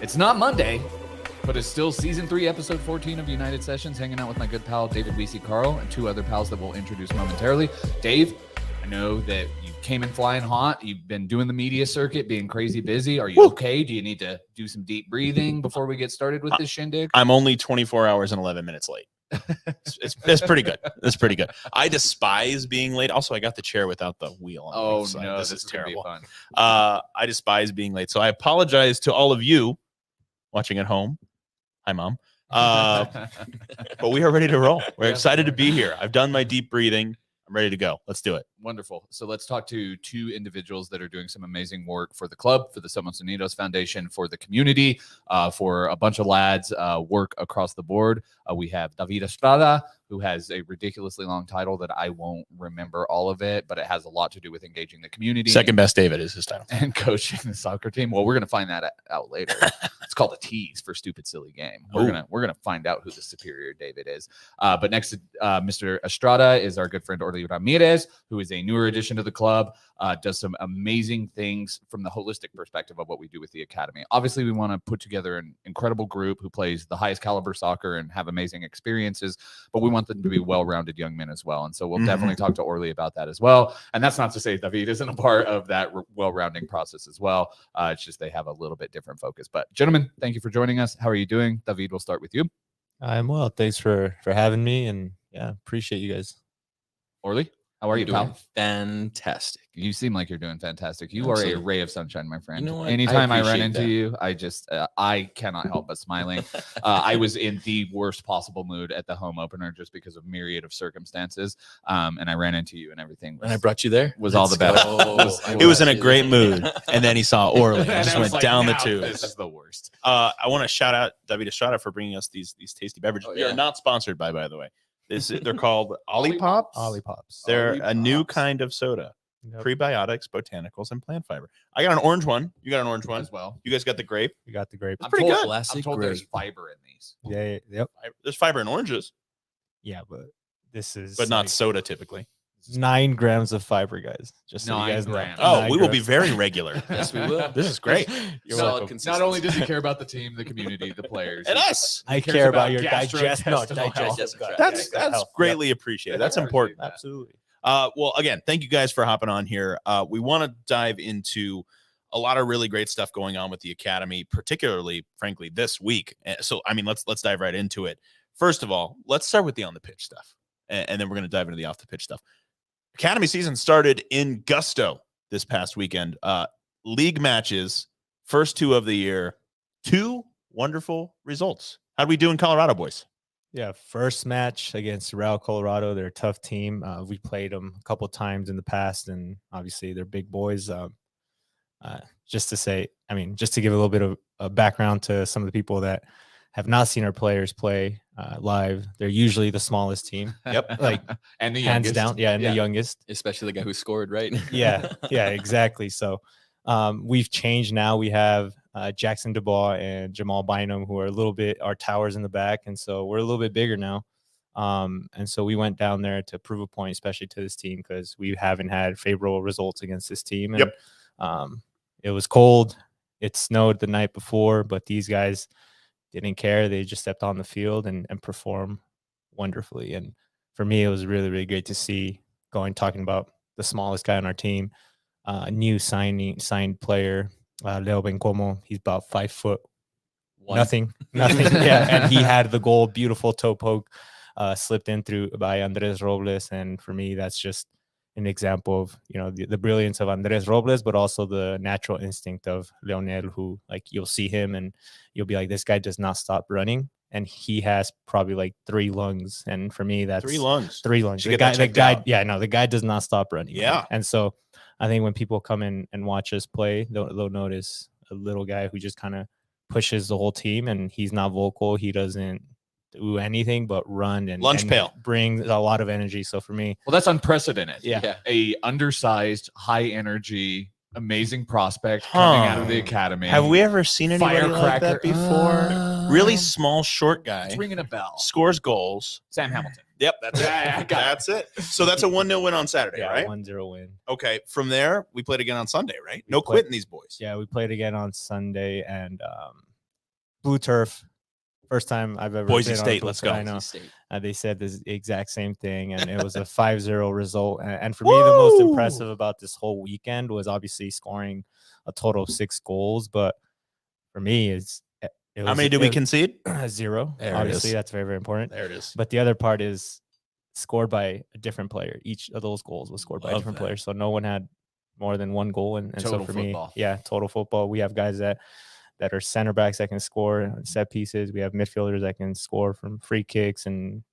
It's not Monday, but it's still season 3, episode 14 of United Sessions, hanging out with my good pal, David Carl, and 2 other pals that we'll introduce momentarily. Dave, I know that you came in flying hot. You've been doing the media circuit, being crazy busy. Are you okay? Do you need to do some deep breathing before we get started with this shindig? I'm only 24 hours and 11 minutes late. It's pretty good. It's pretty good. I despise being late. Also, I got the chair without the wheel on. Oh, so no, this is terrible. Fun. I despise being late. So I apologize to all of you watching at home. Hi, Mom. But we are ready to roll. We're excited to be here. I've done my deep breathing. I'm ready to go. Let's do it. Wonderful. So let's talk to 2 individuals that are doing some amazing work for the club, for the Somos Unidos Foundation, for the community, for a bunch of lads, work across the board. We have David Estrada, who has a ridiculously long title that I won't remember all of it, but it has a lot to do with engaging the community. Second best David is his title. And coaching the soccer team. Well, we're going to find that out later. It's called a tease for stupid, silly game. We're gonna find out who the superior David is. But next to Mr. Estrada is our good friend Orlie Ramirez, who is a newer addition to the club, does some amazing things from the holistic perspective of what we do with the academy. Obviously, we want to put together an incredible group who plays the highest caliber soccer and have amazing experiences, but we want them to be well-rounded young men as well. And so we'll definitely talk to Orlie about that as well. And that's not to say David isn't a part of that well-rounding process as well. It's just they have a little bit different focus. But gentlemen, thank you for joining us. How are you doing? David, we'll start with you. I'm well. Thanks for having me, and appreciate you guys. Orlie, how are you, pal? Fantastic. You seem like you're doing fantastic. You are a ray of sunshine, my friend. You know what? Anytime I run appreciate into that. you, I just I cannot help but smiling. I was in the worst possible mood at the home opener just because of myriad of circumstances, and I ran into you and everything. And I brought you there. Was all the best. He was in a great mood, and then he saw Orlie and And just I was went like, down the now tubes. This is the worst. I want to shout out David Estrada for bringing us these tasty beverages. Oh, We are yeah. not sponsored by the way. They're called Ollie Pops. Ollie Pops. They're Ollie a new Pops. kind of soda. Yep. Prebiotics, botanicals, and plant fiber. I got an orange one. You got an orange one. As well. You guys got the grape. We got the grape. I'm pretty told, good. I'm Classic told there's grape. fiber in these. Yep. There's fiber in oranges, Yeah, but this is but not like soda typically. 9 grams of fiber, guys. Just so 9 you guys know. grams. Oh, 9 we will be grams. very regular. Yes, we will. This is great. You're Solid welcome. consistency. Not only does he care about the team, the community, the players, And us. I cares care about about your digestive gastrointestinal health. digestive. gut. That's Health. greatly appreciated. That's Yeah, important. appreciate that. Absolutely. Well, again, thank you guys for hopping on here. We want to dive into a lot of really great stuff going on with the academy, particularly, frankly, this week. So, I mean, let's dive right into it. First of all, let's start with the on the pitch stuff, and then we're going to dive into the off the pitch stuff. Academy season started in gusto this past weekend. League matches, first 2 of the year, 2 wonderful results. How'd we do in Colorado, boys? Yeah, first match against Real Colorado. They're a tough team. We played them a couple times in the past, and obviously they're big boys. Just to say, I mean, just to give a little bit of a background to some of the people that have not seen our players play live, they're usually the smallest team. Yep. Like and the hands youngest. down. Yeah, and the youngest. Especially the guy who scored, right? Yeah, exactly. So we've changed now. We have Jackson Dubois and Jamal Bynum, who are a little bit our towers in the back, and so we're a little bit bigger now. And so we went down there to prove a point, especially to this team, because we haven't had favorable results against this team. And it was cold. It snowed the night before, but these guys didn't care. They just stepped on the field and performed wonderfully. And for me, it was really, really great to see talking about the smallest guy on our team, new signed player, Leo Bencomo. He's about 5 foot. Nothing. Yeah. And he had the goal, beautiful toe poke, slipped in through by Andres Robles. And for me, that's just an example of, the brilliance of Andres Robles, but also the natural instinct of Leonel, who, like, you'll see him and you'll be like, this guy does not stop running. And he has probably like 3 lungs. And for me, that's 3 lungs. 3 lungs. Should get that checked out. The guy does not stop running. Yeah. And so I think when people come in and watch us play, they'll notice a little guy who just kind of pushes the whole team, and he's not vocal. He doesn't do anything but run and pail. Brings a lot of energy. So for me, Well, that's unprecedented. Yeah. A undersized, high energy, amazing prospect coming out of the academy. Have we ever seen anybody like that Firecracker. before? Really small, short guy. It's ringing a bell. Scores goals. Sam Hamilton. Yep, that's it. Yeah, I got it. That's it. So that's a 1-0 win on Saturday, right? 1-0 win. Okay. From there, we played again on Sunday, right? No played- quitting these boys. Yeah, we played again on Sunday, and blue turf. First time I've ever Boise been on a State, blue let's turf. go. I know. Boise State. They said the exact same thing, and it was a 5-0 result. And for me, the most Woo! impressive about this whole weekend was obviously scoring a total of 6 goals. But for me, it How was many did we concede? 0. There it Obviously, is. that's very, very important. There it is. But the other part is scored by a different player. Each of those goals was scored by a Love different that. player. So no one had more than one goal. And so Total for football. me, total football. We have guys that are center backs that can score set pieces. We have midfielders that can score from free kicks. And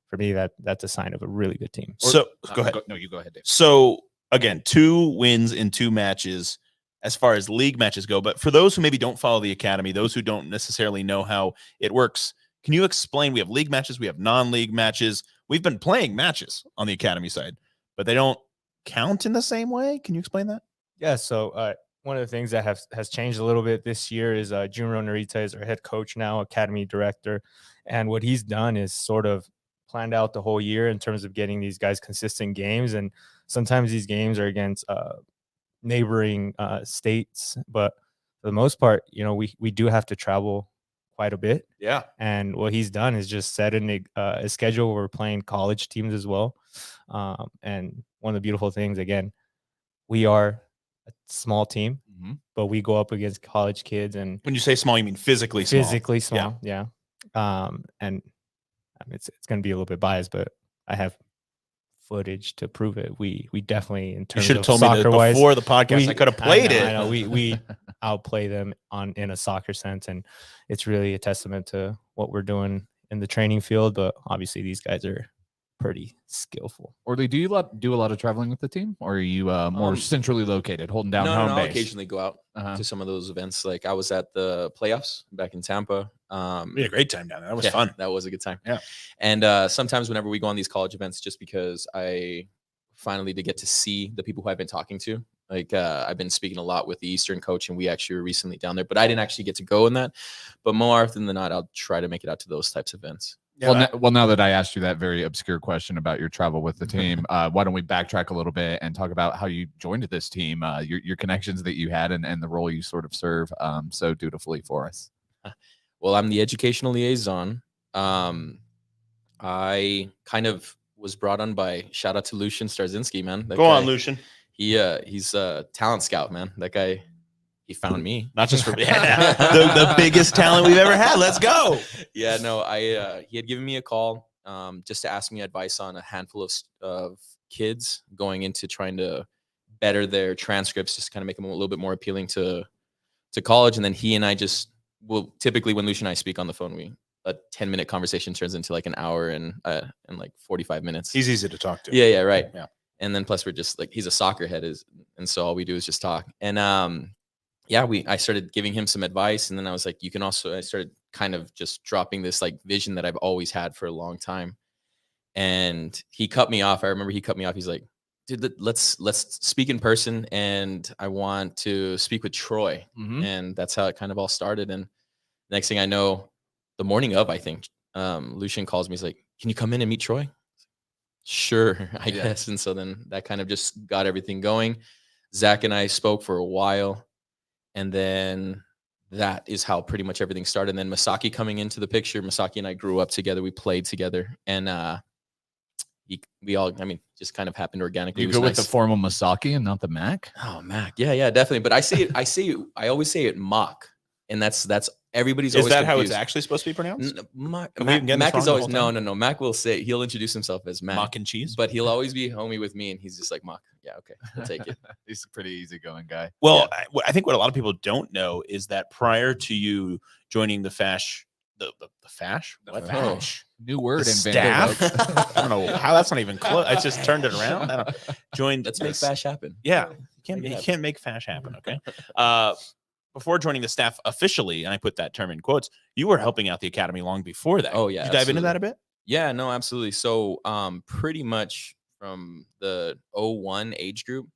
for me, that's a sign of a really good team. So go ahead. No, you go ahead, Dave. So again, 2 wins in 2 matches as far as league matches go. But for those who maybe don't follow the academy, those who don't necessarily know how it works, can you explain? We have league matches, we have non-league matches. We've been playing matches on the academy side, but they don't count in the same way. Can you explain that? Yeah. So one of the things that has changed a little bit this year is Junro Narita is our head coach now, academy director. And what he's done is sort of planned out the whole year in terms of getting these guys consistent games. And sometimes these games are against neighboring states. But for the most part, we do have to travel quite a bit. Yeah. And what he's done is just set a schedule where we're playing college teams as well. And one of the beautiful things, again, we are a small team, but we go up against college kids. And When you say small, you mean physically small. physically small. Yeah. And I mean, it's going to be a little bit biased, but I have footage to prove it. We definitely, in You terms should of have told me that soccer-wise, before the podcast. I could have played I it. know. We outplay them in a soccer sense, and it's really a testament to what we're doing in the training field. But obviously, these guys are pretty skillful. Orlie, do you do a lot of traveling with the team, or are you more centrally located, holding down No, home I'll base? occasionally go out Uh-huh. to some of those events. Like I was at the playoffs back in Tampa. We had a great time down there. That was fun. That was a good time. Yeah. And sometimes whenever we go on these college events, just because I finally to get to see the people who I've been talking to. Like I've been speaking a lot with the Eastern coach, and we actually were recently down there, but I didn't actually get to go in that. But more often than not, I'll try to make it out to those types of events. Yeah, Well, now that I asked you that very obscure question about your travel with the team, why don't we backtrack a little bit and talk about how you joined this team, your connections that you had, and the role you sort of serve so dutifully for us. Well, I'm the educational liaison. I kind of was brought on by, shout out to Lucian Starzinski, man. That Go guy, on, Lucian. He's a talent scout, man. That guy, he found me. Not just for the biggest talent we've ever had. Let's go. Yeah, no, he had given me a call just to ask me advice on a handful of kids going into trying to better their transcripts, just kind of make them a little bit more appealing to college. And then he and I typically when Lucian and I speak on the phone, a 10-minute conversation turns into like an hour and like 45 minutes. He's easy to talk to. Yeah, right. Yeah. And then plus we're just like, he's a soccer head, and so all we do is just talk. And I started giving him some advice, and then I was like, I started kind of just dropping this like vision that I've always had for a long time. And he cut me off. I remember he cut me off. He's like, dude, let's speak in person, and I want to speak with Troy. And that's how it kind of all started. And next thing I know, the morning of, I think, Lucian calls me. He's like, can you come in and meet Troy? Sure, I guess. And so then that kind of just got everything going. Zach and I spoke for a while, and then that is how pretty much everything started. And then Masaki coming into the picture. Masaki and I grew up together. We played together, and we all, just kind of happened organically. You go with the formal Masaki and not the Mac? Oh, Mac. Yeah, definitely. But I always say it mock, and that's everybody's. Is always that confused. how it's actually supposed to be pronounced? Mac Mac is always no. Mac will say, he'll introduce himself as Mac. Mac and cheese. But he'll always be homie with me, and he's just like, Mac. Yeah, okay, I'll take it. He's a pretty easygoing guy. Well, I think what a lot of people don't know is that prior to you joining the Fash, the Fash? What? Fash. New word in staff? Vanderbilt. I don't know how that's not even close. I just turned it around. I don't joined. Let's make Fash happen. Yeah. You Make it can't make Fash happen. Okay. Before joining the staff officially, and I put that term in quotes, you were helping out the academy long before that. Oh, yeah. Did you dive into that a bit? Yeah, no, absolutely. So pretty much from the 01 age group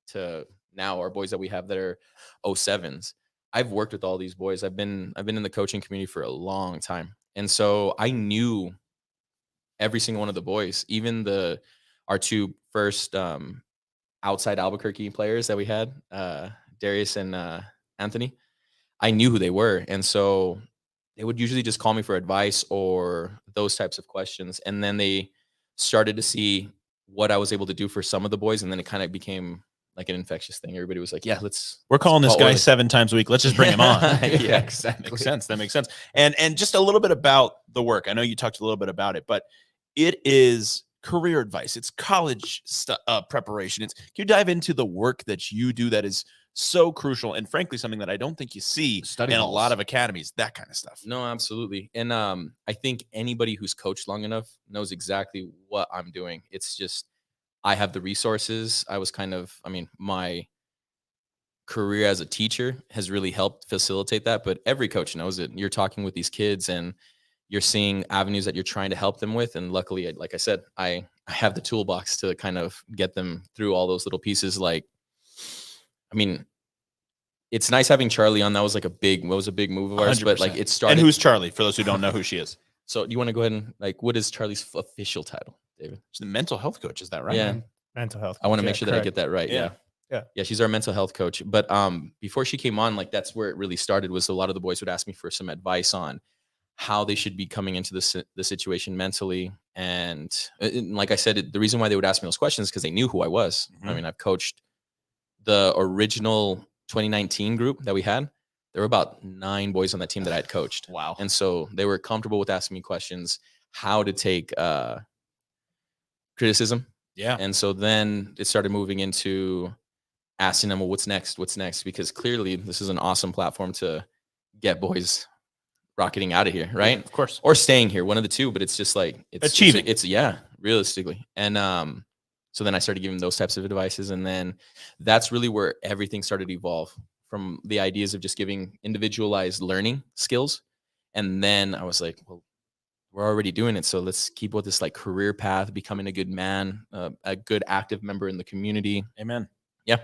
to now, our boys that we have that are 07s, I've worked with all these boys. I've been in the coaching community for a long time. And so I knew every single one of the boys, even our two first outside Albuquerque players that we had, Darius and Anthony. I knew who they were. And so they would usually just call me for advice or those types of questions. And then they started to see what I was able to do for some of the boys. And then it kind of became like an infectious thing. Everybody was like, yeah, we're calling this call guy Orlie. 7 times a week. Let's just bring him on. Yeah, exactly. Makes sense. That makes sense. And just a little bit about the work. I know you talked a little bit about it, but it is career advice. It's college preparation. Can you dive into the work that you do that is so crucial and frankly something that I don't think you see Study in a halls. lot of academies, that kind of stuff? No, absolutely. And I think anybody who's coached long enough knows exactly what I'm doing. It's just I have the resources. My career as a teacher has really helped facilitate that, but every coach knows it. You're talking with these kids and you're seeing avenues that you're trying to help them with. And luckily, like I said, I have the toolbox to kind of get them through all those little pieces. It's nice having Charlie on. That was like a big move of ours, but like 100%. it started. And who's Charlie, for those who don't know who she is? So do you want to go ahead and what is Charlie's official title, David? She's the mental health coach. Is that right? Yeah. Mental health. I want to Yeah, make sure that I correct. get that right. Yeah. Yeah. She's our mental health coach. But before she came on, like that's where it really started. Was a lot of the boys would ask me for some advice on how they should be coming into the situation mentally. And like I said, the reason why they would ask me those questions is because they knew who I was. Mhm. I mean, I've coached the original 2019 group that we had. There were about 9 boys on that team that I had coached. Wow. And so they were comfortable with asking me questions, how to take criticism. Yeah. And so then it started moving into asking them, well, what's next? Because clearly this is an awesome platform to get boys rocketing out of here, right? Of course. Or staying here, one of the two, but it's just like Achieving. It's realistically. And so then I started giving those types of advices. And then that's really where everything started to evolve from the ideas of just giving individualized learning skills. And then I was like, well, we're already doing it. So let's keep with this like career path, becoming a good man, a good active member in the community. Amen. Yeah.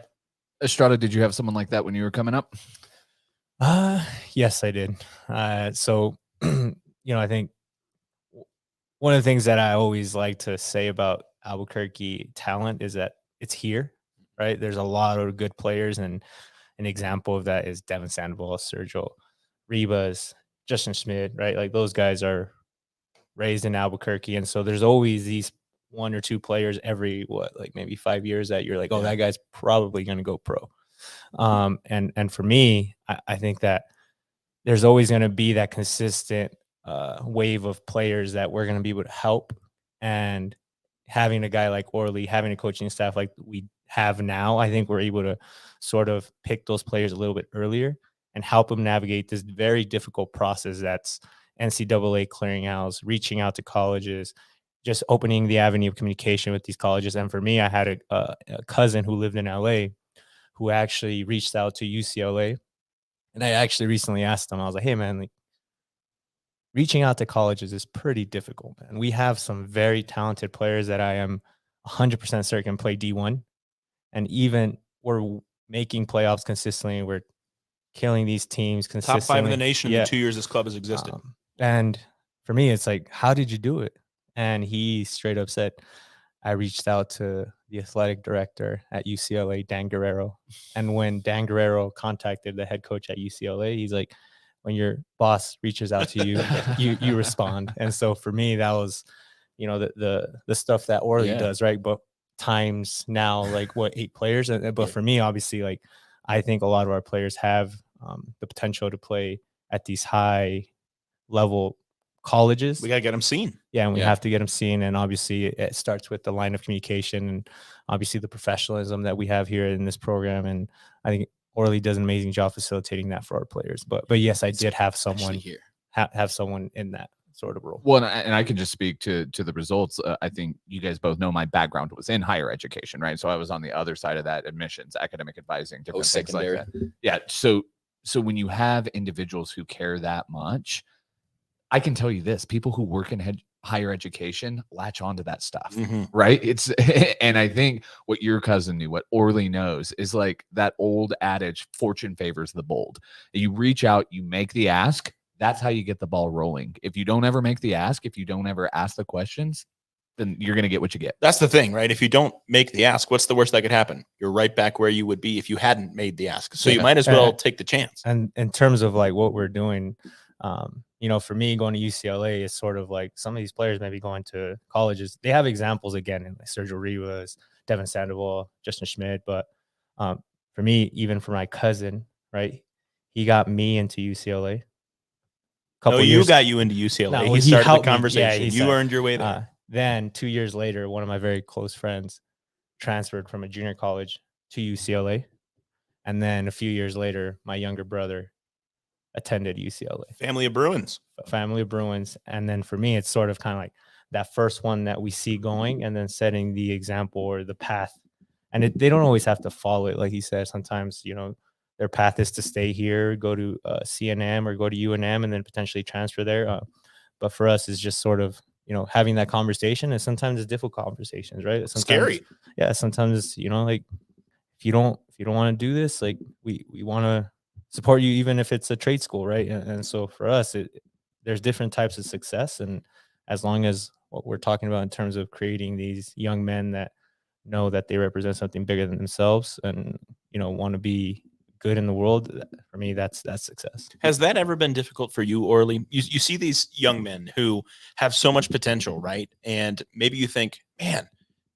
Estrada, did you have someone like that when you were coming up? Yes, I did. So, I think one of the things that I always like to say about Albuquerque talent is that it's here, right? There's a lot of good players, and an example of that is Devin Sandoval, Sergio Ribas, Justin Schmidt, right? Like those guys are raised in Albuquerque, and so there's always these 1 or 2 players every maybe 5 years that you're like, oh, that guy's probably going to go pro. And for me, I think that there's always going to be that consistent wave of players that we're going to be able to help. And having a guy like Orlie, having a coaching staff like we have now, I think we're able to sort of pick those players a little bit earlier and help them navigate this very difficult process that's NCAA clearinghouse, reaching out to colleges, just opening the avenue of communication with these colleges. And for me, I had a cousin who lived in LA who actually reached out to UCLA. And I actually recently asked him, I was like, hey, man, like, reaching out to colleges is pretty difficult, man. We have some very talented players that I am 100% certain can play D1. And even we're making playoffs consistently. We're killing these teams consistently. Top 5 in the nation in the 2 years this club has existed. And for me, it's like, how did you do it? And he straight up said, I reached out to the athletic director at UCLA, Dan Guerrero. And when Dan Guerrero contacted the head coach at UCLA, he's like, when your boss reaches out to you, you respond. And so for me, that was, the stuff that Orlie does, right? But times now, 8 players. But for me, obviously, I think a lot of our players have the potential to play at these high level colleges. We got to get them seen. Yeah, and we have to get them seen. And obviously it starts with the line of communication and obviously the professionalism that we have here in this program. And I think Orlie does an amazing job facilitating that for our players. But yes, I did have someone here. Have someone in that sort of role. Well, and I can just speak to the results. I think you guys both know my background was in higher education, right? So I was on the other side of that, admissions, academic advising, different things like that. Yeah. So when you have individuals who care that much, I can tell you this: people who work in higher education latch onto that stuff, right? And I think what your cousin knew, what Orlie knows, is like that old adage: fortune favors the bold. You reach out, you make the ask. That's how you get the ball rolling. If you don't ever make the ask, if you don't ever ask the questions, then you're going to get what you get. That's the thing, right? If you don't make the ask, what's the worst that could happen? You're right back where you would be if you hadn't made the ask. So you might as well take the chance. And in terms of what we're doing, you know, for me going to UCLA is sort of like some of these players maybe going to colleges. They have examples again in like Sergio Rivas, Devin Sandoval, Justin Schmidt. But for me, even for my cousin, right, he got me into UCLA. No, you got you into UCLA. No, he he started the helped me. conversation. Yeah, he you started. earned your way there. Then 2 years later, one of my very close friends transferred from a junior college to UCLA. And then a few years later, my younger brother attended UCLA. Family of Bruins. Family of Bruins. And then for me, it's sort of kind of like that first one that we see going and then setting the example or the path. And they don't always have to follow it. Like he said, sometimes, you know, their path is to stay here, go to CNM or go to UNM and then potentially transfer there. But for us, it's just sort of, you know, having that conversation. And sometimes it's difficult conversations, right? Sometimes, scary. Yeah. Sometimes, you know, like if you don't want to do this, like we want to support you, even if it's a trade school, right? And so for us, there's different types of success. And as long as what we're talking about in terms of creating these young men that know that they represent something bigger than themselves and, you know, want to be good in the world, for me, that's success. Has that ever been difficult for you, Orlie? You see these young men who have so much potential, right? And maybe you think, man,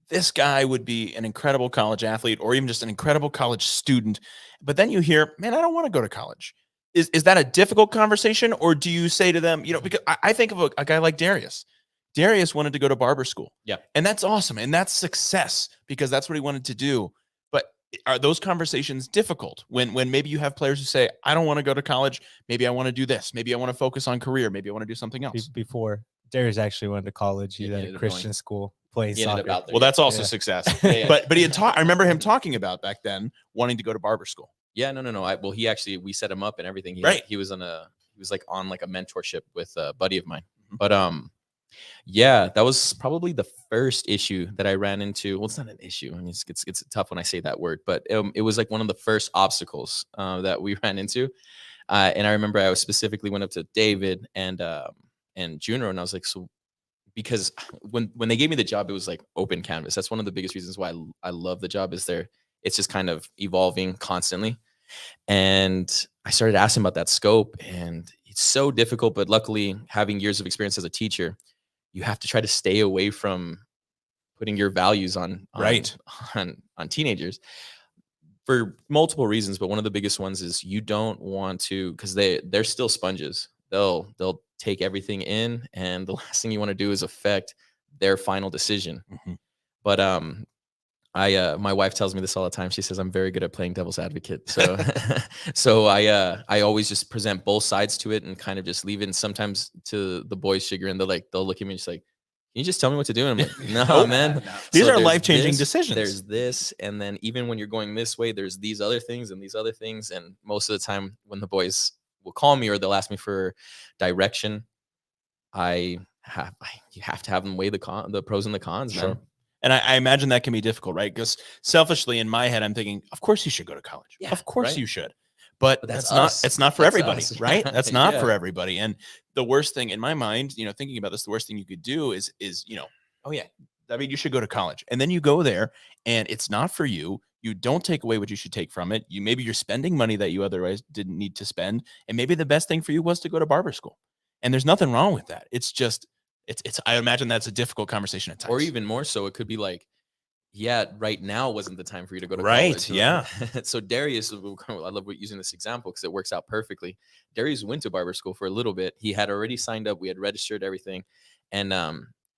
this guy would be an incredible college athlete or even just an incredible college student. But then you hear, man, I don't want to go to college. Is that a difficult conversation? Or do you say to them, you know, because I think of a guy like Darius. Darius wanted to go to barber school. Yeah. And that's awesome. And that's success because that's what he wanted to do. But are those conversations difficult when maybe you have players who say, I don't want to go to college. Maybe I want to do this. Maybe I want to focus on career. Maybe I want to do something else. Before Darius actually went to college, he Yeah, had a Christian school, played soccer. Well, that's also success. Yeah. But he had I remember him talking about back then wanting to go to barber school. Yeah, no. Well, we set him up and everything. He was on a mentorship with a buddy of mine. But yeah, that was probably the first issue that I ran into. Well, it's not an issue. I mean, it's tough when I say that word, but it was like one of the first obstacles that we ran into. And I remember I specifically went up to David and Juno, and I was like, so because when they gave me the job, it was like open canvas. That's one of the biggest reasons why I love the job is it's just kind of evolving constantly. And I started asking about that scope, and it's so difficult. But luckily, having years of experience as a teacher, you have to try to stay away from putting your values on teenagers for multiple reasons. But one of the biggest ones is you don't want to, because they're still sponges. They'll take everything in, and the last thing you want to do is affect their final decision. But my wife tells me this all the time. She says I'm very good at playing devil's advocate. So so I always just present both sides to it and kind of just leave it. And sometimes to the boys' chagrin, they'll look at me and just like, can you just tell me what to do? And I'm like, no, man. These are life-changing decisions. There's this, and then even when you're going this way, there's these other things and these other things. And most of the time when the boys will call me or they'll ask me for direction, you have to have them weigh the pros and the cons, Sure. man. And I imagine that can be difficult, right? Because selfishly in my head, I'm thinking, of course you should go to college. Yeah, of course right. you should. But that's it's not for That's everybody, us. right? That's not Yeah. for everybody. And the worst thing in my mind, thinking about this, the worst thing you could do is, oh yeah, I mean, you should go to college. And then you go there and it's not for you. You don't take away what you should take from it. Maybe you're spending money that you otherwise didn't need to spend. And maybe the best thing for you was to go to barber school. And there's nothing wrong with that. It's just, I imagine that's a difficult conversation at times. Or even more so, it could be like, yeah, right now wasn't the time for you to go to Right, college. yeah. So Darius, I love using this example because it works out perfectly. Darius went to barber school for a little bit. He had already signed up. We had registered everything. And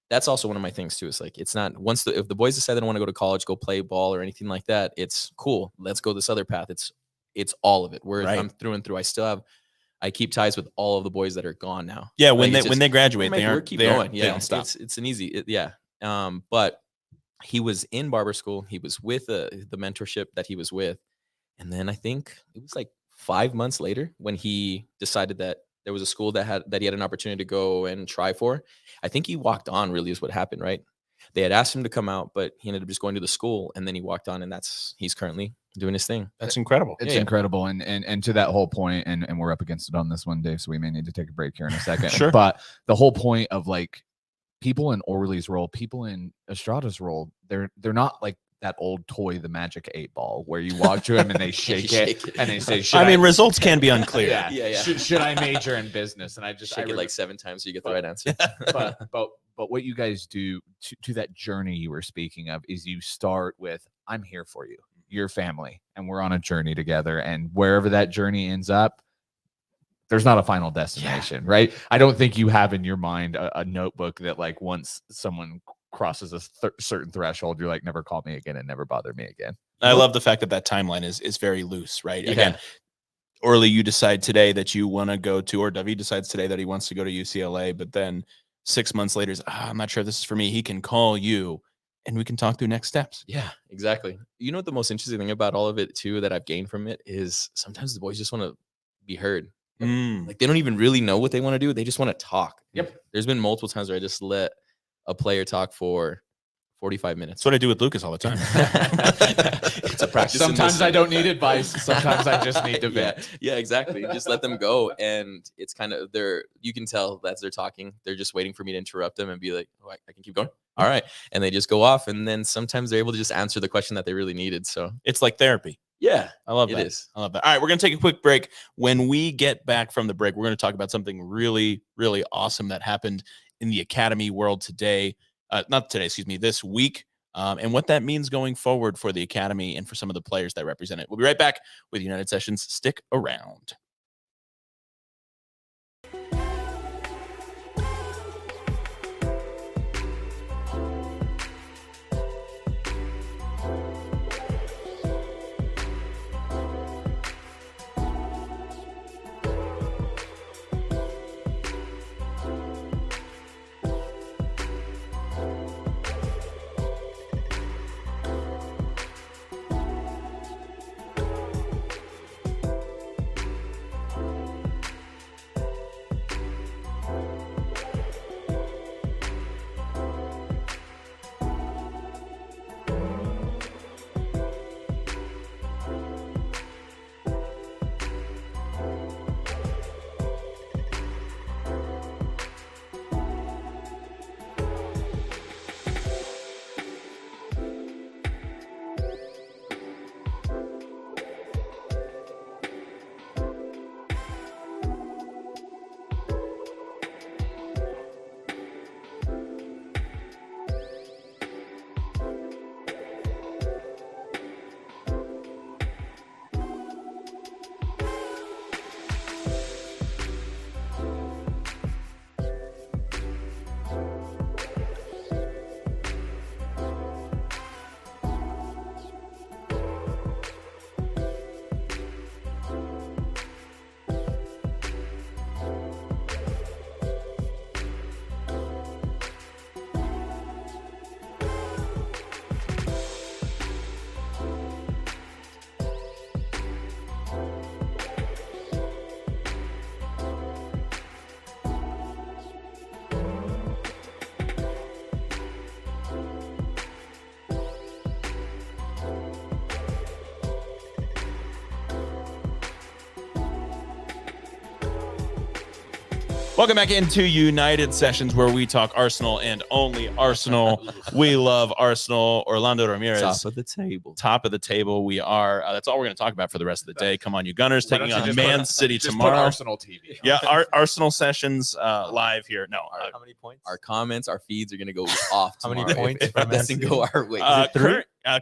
that's also one of my things too. It's like, it's not if the boys decide they don't want to go to college, go play ball or anything like that, it's cool. Let's go this other path. It's all of it. I'm through and through. I keep ties with all of the boys that are gone now. Yeah, when they graduate, they don't stop. It's an easy, but he was in barber school. He was with the mentorship that he was with. And then I think it was like 5 months later when he decided that there was a school that he had an opportunity to go and try for. I think he walked on really is what happened, right? They had asked him to come out, but he ended up just going to the school and then he walked on and he's currently doing his thing. That's incredible. It's incredible. And to that whole point, and we're up against it on this one, Dave, so we may need to take a break here in a second. Sure. But the whole point of like people in Orlie's role, people in Estrada's role, they're not like that old toy, the Magic 8 Ball, where you walk to them and they shake shake it it. and they say, I mean, results can be unclear. yeah, Yeah. Should I major in business? And I just Shake it like 7 times so you get the right answer. but what you guys do to that journey you were speaking of is you start with, I'm here for you, your family, and we're on a journey together, and wherever that journey ends up, there's not a final destination, right? I don't think you have in your mind a notebook that, like, once someone crosses a certain threshold, you're like, never call me again and never bother me again. I love the fact that that timeline is very loose, right? Yeah. Again, Orlie, you decide today that you want to go to, or David decides today that he wants to go to UCLA, but then 6 months later, I'm not sure if this is for me. He can call you and we can talk through next steps. Yeah, exactly. You know what the most interesting thing about all of it too that I've gained from it is sometimes the boys just want to be heard. Like they don't even really know what they want to do. They just want to talk. Yep. There's been multiple times where I just let a player talk for 45 minutes. That's what I do with Lukas all the time. It's a practice. Sometimes I don't need advice. Sometimes I just need to vent. Yeah, exactly. Just let them go. And it's kind of you can tell as they're talking, they're just waiting for me to interrupt them and be like, oh, I can keep going. All right. And they just go off. And then sometimes they're able to just answer the question that they really needed. So It's like therapy. yeah, I love it that. is. I love that. All right, we're going to take a quick break. When we get back from the break, we're going to talk about something really, really awesome that happened in the academy world today. Not today, excuse me, this week. And what that means going forward for the academy and for some of the players that represent it. We'll be right back with United Sessions. Stick around. Welcome back into United Sessions, where we talk Arsenal and only Arsenal. We love Arsenal. Orlando Ramirez. Top of the table. Top of the table. We are. That's all we're going to talk about for the rest of the day. Come on, you Gunners, Why don't taking you on just Man put- City just tomorrow. Put Arsenal TV. Yeah, Arsenal Sessions live here. No, How many points? Our comments, our feeds are going to go off How many tomorrow points if for it Man doesn't City? go our way.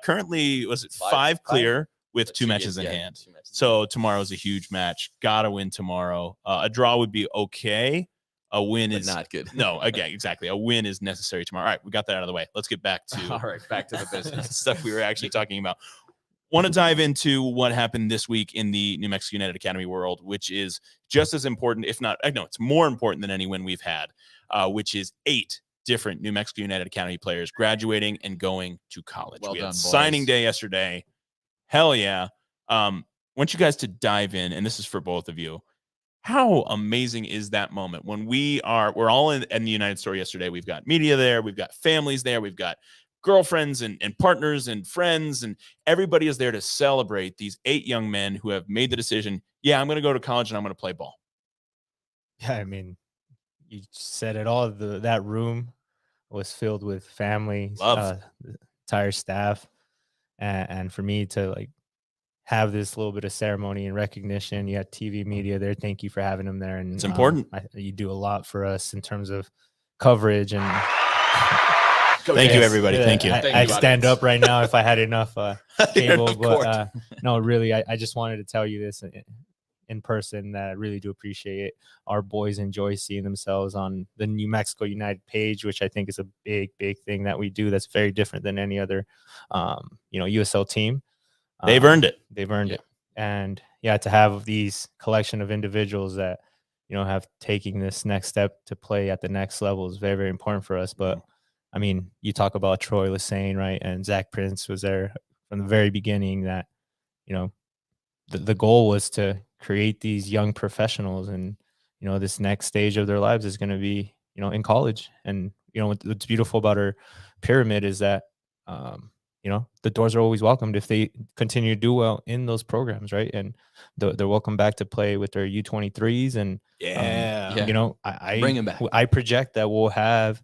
currently, was it Five? five clear with two Two matches games, in yeah, hand? 2 matches. So tomorrow's a huge match. Gotta win tomorrow. A draw would be okay. A win But is not good. No, again, exactly. A win is necessary tomorrow. All right, we got that out of the way. Let's get back to All right, back to the business. stuff we were actually talking about. Want to dive into what happened this week in the New Mexico United Academy world, which is just as important, if not, no, it's more important than any win we've had, which is 8 different New Mexico United Academy players graduating and going to college. Well We done, had boys. signing day yesterday. Hell yeah. Want you guys to dive in, and this is for both of you. How amazing is that moment when we're all in the United Store yesterday. We've got media there, we've got families there, we've got girlfriends and partners and friends, and everybody is there to celebrate these 8 young men who have made the decision, yeah, I'm going to go to college and I'm going to play ball. Yeah, I mean, you said it all. That room was filled with families, Love. the entire staff. and for me to like have this little bit of ceremony and recognition. You had TV media there. Thank you for having them there. And It's important. You do a lot for us in terms of coverage. And Thank you, everybody. Thank you. I'd stand up right now if I had enough cable. Of course. But no, really, I just wanted to tell you this in person, that I really do appreciate it. Our boys enjoy seeing themselves on the New Mexico United page, which I think is a big thing that we do that's very different than any other USL team. They've earned it. They've earned it. And yeah, to have these collection of individuals that, have taken this next step to play at the next level is very, very important for us. But I mean, you talk about Troy Lassane, right? And Zach Prince was there from the very beginning, that, the goal was to create these young professionals, and, this next stage of their lives is going to be, in college. And, what's beautiful about our pyramid is that, the doors are always welcomed if they continue to do well in those programs, right? And they're welcome back to play with their U23s. And I Bring them back. I project that we'll have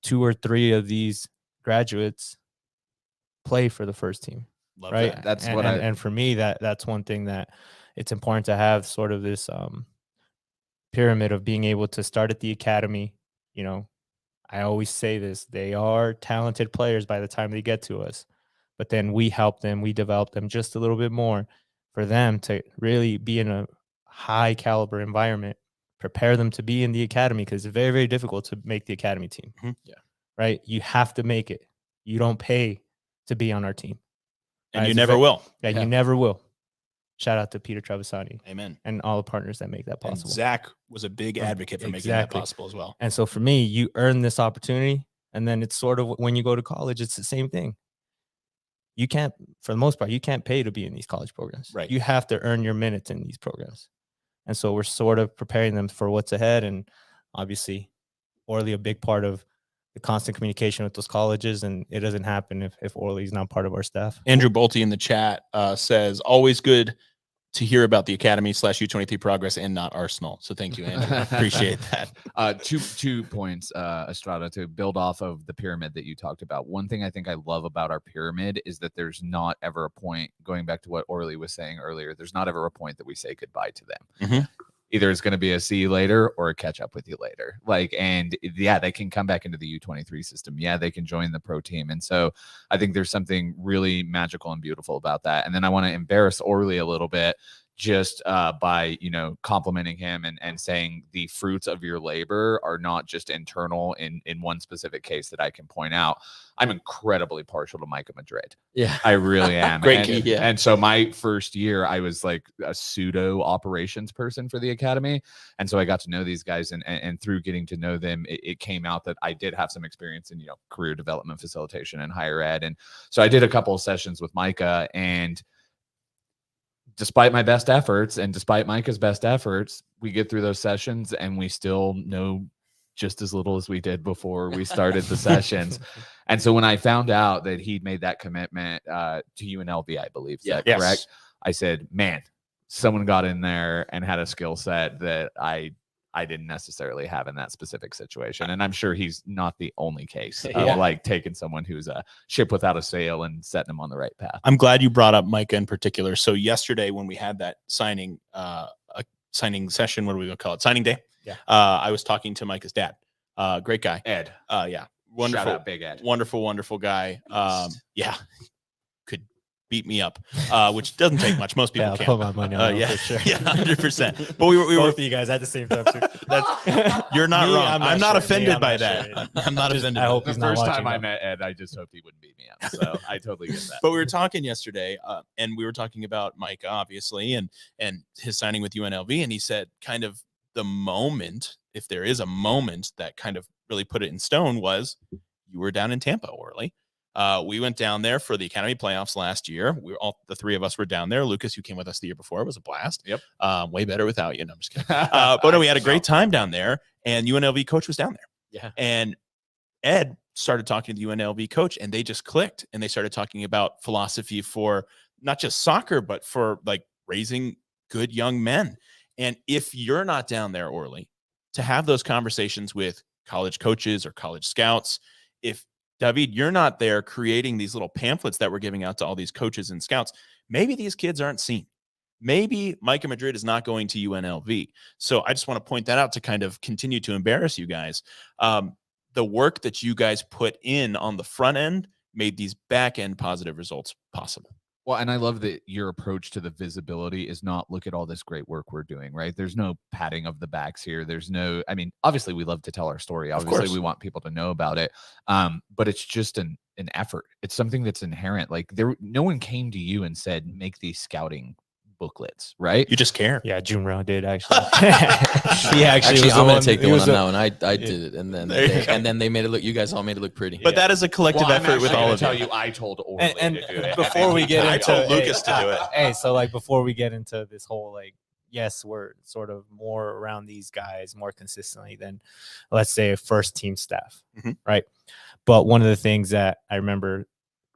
2 or 3 of these graduates play for the first team. Love Right. that. That's and, what and for me, that's one thing that it's important to have, sort of this pyramid of being able to start at the academy. I always say this, they are talented players by the time they get to us, but then we help them, we develop them just a little bit more for them to really be in a high caliber environment, prepare them to be in the academy, because it's very, very difficult to make the academy team. Yeah. Right. You have to make it. You don't pay to be on our team. And you never will. Yeah, you never will. Shout out to Peter Travisani. Amen. And all the partners that make that And possible. Zach was a big advocate for making that possible as well. And so for me, you earn this opportunity. And then it's sort of, when you go to college, it's the same thing. You can't, for the most part, you can't pay to be in these college programs. Right. You have to earn your minutes in these programs. And so we're sort of preparing them for what's ahead. And obviously, Orlie, a big part of the constant communication with those colleges, and it doesn't happen if Orlie's not part of our staff. Andrew Bolte in the chat says, always good to hear about the Academy / U23 progress and not Arsenal. So thank you, Andrew. Appreciate that. Two points, Estrada, to build off of the pyramid that you talked about. One thing I think I love about our pyramid is that there's not ever a point, going back to what Orlie was saying earlier, there's not ever a point that we say goodbye to them. Mm-hmm. Either it's going to be a see you later or a catch up with you later. And they can come back into the U23 system. Yeah, they can join the pro team. And so I think there's something really magical and beautiful about that. And then I want to embarrass Orlie a little bit, just by, complimenting him and saying the fruits of your labor are not just internal in one specific case that I can point out. I'm incredibly partial to Micah Madrid. Yeah. I really am. Great and, yeah. and so my first year, I was like a pseudo operations person for the academy. And so I got to know these guys, and through getting to know them, it came out that I did have some experience in, career development facilitation and higher ed. And so I did a couple of sessions with Micah, and despite my best efforts and despite Micah's best efforts, we get through those sessions and we still know just as little as we did before we started the sessions. And so when I found out that he'd made that commitment to UNLV, I believe, is that correct? I said, man, someone got in there and had a skill set that I didn't necessarily have in that specific situation. And I'm sure he's not the only case of like taking someone who's a ship without a sail and setting them on the right path. I'm glad you brought up Micah in particular. So yesterday when we had that signing session, what do we gonna call it? Signing day. Yeah. I was talking to Micah's dad. Great guy. Ed. Yeah. Wonderful. Shout out Big Ed. Wonderful guy. Yeah. Could beat me up, which doesn't take much. Most people can't. Put my money on Yeah, for sure. yeah, 100%. But we were Both of you guys at the same time too. You're not Me, wrong. I'm not sure. offended I'm by not that. sure. I'm not Just- offended. I by hope that. he's The not first watching time I that. met Ed, I just hoped he wouldn't beat me up. So I totally get that. But we were talking yesterday, and we were talking about Micah, obviously, and his signing with UNLV, and he said kind of the moment, if there is a moment that kind of really put it in stone, was you were down in Tampa, Orlie. We went down there for the Academy playoffs last year. The three of us were down there. Lucas, who came with us the year before, it was a blast. Yep. Way better without you. No, I'm just kidding. But no, we had a great time down there, and UNLV coach was down there. Yeah. And Ed started talking to the UNLV coach, and they just clicked, and they started talking about philosophy for not just soccer, but for like raising good young men. And if you're not down there, Orlie, to have those conversations with college coaches or college scouts, if David, you're not there creating these little pamphlets that we're giving out to all these coaches and scouts. Maybe these kids aren't seen. Maybe Micah Madrid is not going to UNLV. So I just want to point that out to kind of continue to embarrass you guys. The work that you guys put in on the front end made these back end positive results possible. Well, and I love that your approach to the visibility is not look at all this great work we're doing, right? There's no patting of the backs here. There's no, I mean, obviously we love to tell our story. Obviously we want people to know about it. But it's just an effort. It's something that's inherent. Like no one came to you and said, make these scouting booklets, right? You just care. Yeah, Junro did actually. He actually I'm going to take the one on that one. I yeah. did it, and then they made it look. You guys all made it look pretty. But that is a collective effort with all of tell you. I told Orlie And to do it. before we get I into told Lukas to do it. Hey, so like before we get into this whole like, yes, we're sort of more around these guys more consistently than, let's say, a first team staff, right? But one of the things that I remember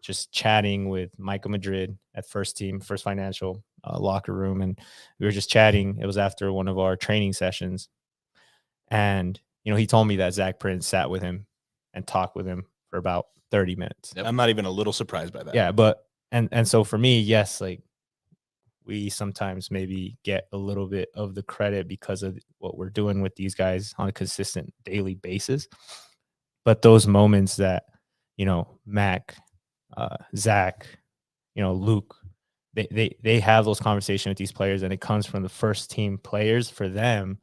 just chatting with Michael Madrid at First Financial locker room, and we were just chatting. It was after one of our training sessions, and he told me that Zach Prince sat with him and talked with him for about 30 minutes. I'm not even a little surprised by that. Yeah, but and so for me, yes, like we sometimes maybe get a little bit of the credit because of what we're doing with these guys on a consistent daily basis. But those moments that Mac, Zach, Luke, they have those conversations with these players, and it comes from the first team players. For them,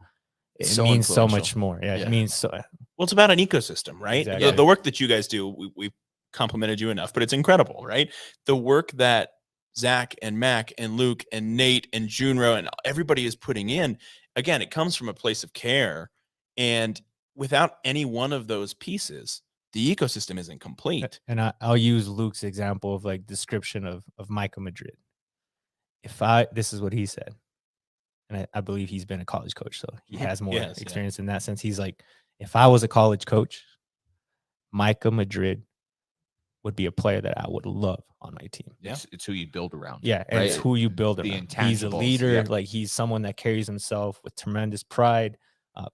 it means so much more. Yeah, it means so. Well, it's about an ecosystem, right? Exactly. The work that you guys do, we've complimented you enough, but it's incredible, right? The work that Zach and Mac and Luke and Nate and Junro and everybody is putting in, again, it comes from a place of care. And without any one of those pieces, the ecosystem isn't complete. And I'll use Luke's example of like description of Michael Madrid. This is what he said, and I believe he's been a college coach, so he has more experience in that sense. He's like, if I was a college coach, Michael Madrid would be a player that I would love on my team. Yeah, it's who you build around. Yeah, and right? it's who you build around. He's a leader. Like he's someone that carries himself with tremendous pride,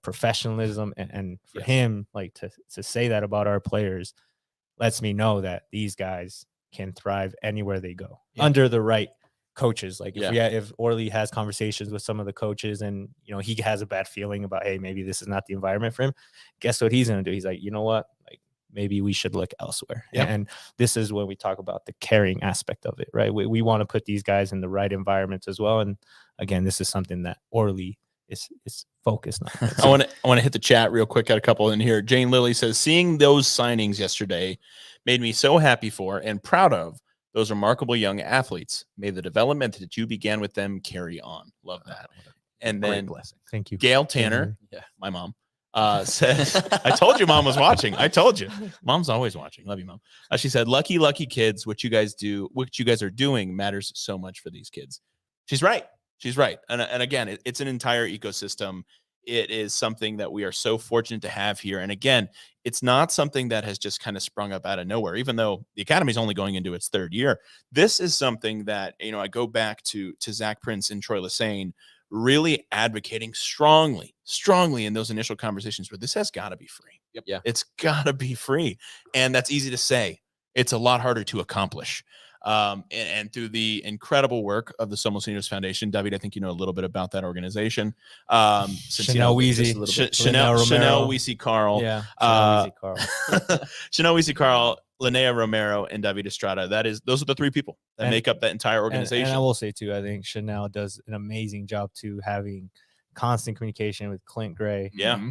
professionalism, and for him, like to say that about our players, lets me know that these guys can thrive anywhere they go under the right coaches. Like if Orlie has conversations with some of the coaches and he has a bad feeling about, hey, maybe this is not the environment for him, guess what he's gonna do? He's like, you know what, like maybe we should look elsewhere. And this is when we talk about the caring aspect of it, right? We want to put these guys in the right environments as well. And again, this is something that Orlie is focused on. I want to hit the chat real quick. Got a couple in here. Jane Lilly says, seeing those signings yesterday made me so happy for and proud of those remarkable young athletes. May the development that you began with them carry on. Love that. And then blessing. Thank you. Gail Tanner, my mom, says, I told you mom was watching. I told you. Mom's always watching. Love you, mom. She said, lucky kids, what you guys are doing matters so much for these kids. She's right. She's right. And again, it's an entire ecosystem. It is something that we are so fortunate to have here. And again, it's not something that has just kind of sprung up out of nowhere, even though the academy is only going into its third year. This is something that, I go back to Zach Prince and Troy Lesane really advocating strongly in those initial conversations where this has got to be free. Yep. Yeah. It's got to be free. And that's easy to say. It's a lot harder to accomplish. And through the incredible work of the Somos Seniors Foundation, David, I think you know a little bit about that organization. Chanel Weezy, Chanel Weezy Carl, Chanel Weezy Carl, Linnea Romero, and David Estrada. Those are the three people that make up that entire organization. And I will say too, I think Chanel does an amazing job too, having constant communication with Clint Gray. Yeah. Mm-hmm.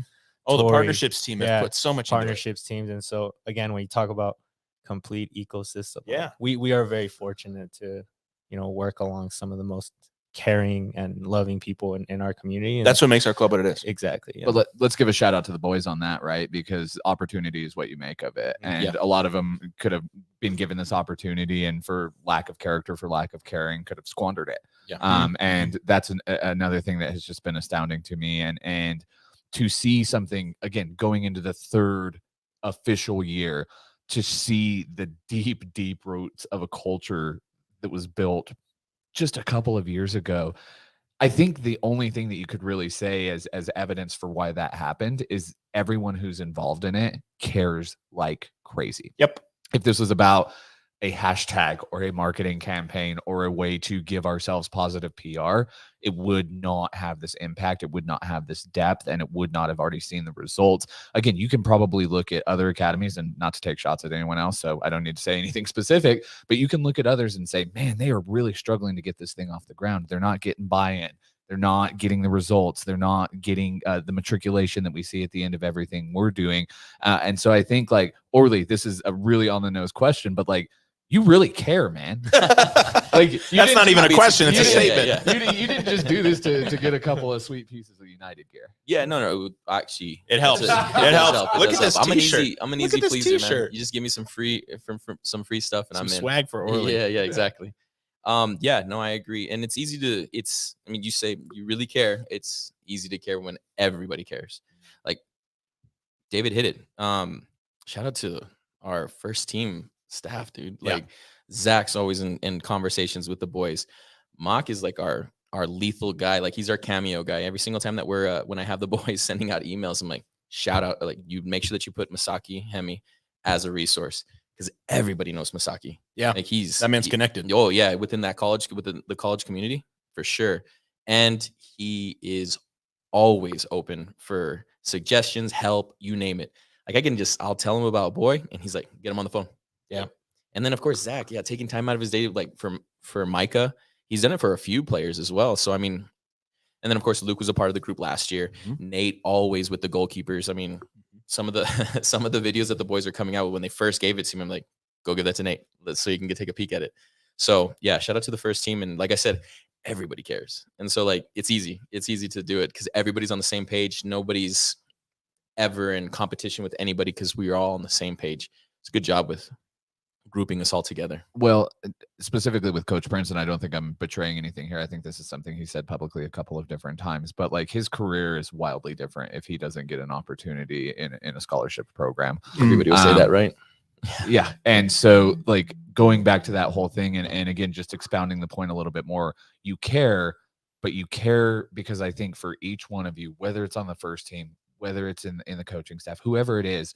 Oh, the Tory, partnerships team has put so much partnerships teams, and so again, when you talk about complete ecosystem, we are very fortunate to work along some of the most caring and loving people in our community, and that's what makes our club what it is. Exactly. But let's give a shout out to the boys on that, right? Because opportunity is what you make of it, and a lot of them could have been given this opportunity, and for lack of character, for lack of caring, could have squandered it. And that's another thing that has just been astounding to me, and to see something again going into the third official year, to see the deep roots of a culture that was built just a couple of years ago. I think the only thing that you could really say as evidence for why that happened is everyone who's involved in it cares like crazy. Yep. if this was about a hashtag or a marketing campaign or a way to give ourselves positive PR, it would not have this impact. It would not have this depth, and it would not have already seen the results. Again, you can probably look at other academies, and not to take shots at anyone else, so I don't need to say anything specific, but you can look at others and say, man, they are really struggling to get this thing off the ground. They're not getting buy-in. They're not getting the results. They're not getting the matriculation that we see at the end of everything we're doing. And so I think, like, Orlie, this is a really on the nose question, but like, you really care, man. Like, that's not even a question; it's a statement. You didn't just do this to get a couple of sweet pieces of United gear. Yeah, no. Actually, it helps. It helps. Look at this T-shirt. I'm an easy pleaser, man. You just give me some free some free stuff, and some I'm in. Swag for Orlie. Yeah, exactly. Yeah, no, I agree, and it's easy to. I mean, you say you really care. It's easy to care when everybody cares. Like, David hit it. Shout out to our first team staff, dude. Like, Zach's always in conversations with the boys. Mock is like our lethal guy. Like, he's our cameo guy. Every single time that we're when I have the boys sending out emails, I'm like, shout out, like, you make sure that you put Masaki Hemi as a resource, because everybody knows Masaki. Yeah, like that man's connected. Oh yeah, within that college, within the college community, for sure. And he is always open for suggestions, help, you name it. Like, I'll tell him about a boy, and he's like, get him on the phone. Yeah. And then, of course, Zach, taking time out of his day, like, for Micah. He's done it for a few players as well. So, I mean, and then, of course, Luke was a part of the group last year. Mm-hmm. Nate always with the goalkeepers. I mean, some of the videos that the boys are coming out with when they first gave it to me, I'm like, go give that to Nate so you can take a peek at it. So, yeah, shout out to the first team. And like I said, everybody cares. And so, like, it's easy. It's easy to do it because everybody's on the same page. Nobody's ever in competition with anybody because we are all on the same page. It's a good job with grouping us all together. Well, specifically with Coach Prince, and I don't think I'm betraying anything here. I think this is something he said publicly a couple of different times, but like, his career is wildly different if he doesn't get an opportunity in a scholarship program. Everybody will say that, right? Yeah. And so, like, going back to that whole thing, and again, just expounding the point a little bit more, you care, but you care because I think for each one of you, whether it's on the first team, whether it's in the coaching staff, whoever it is,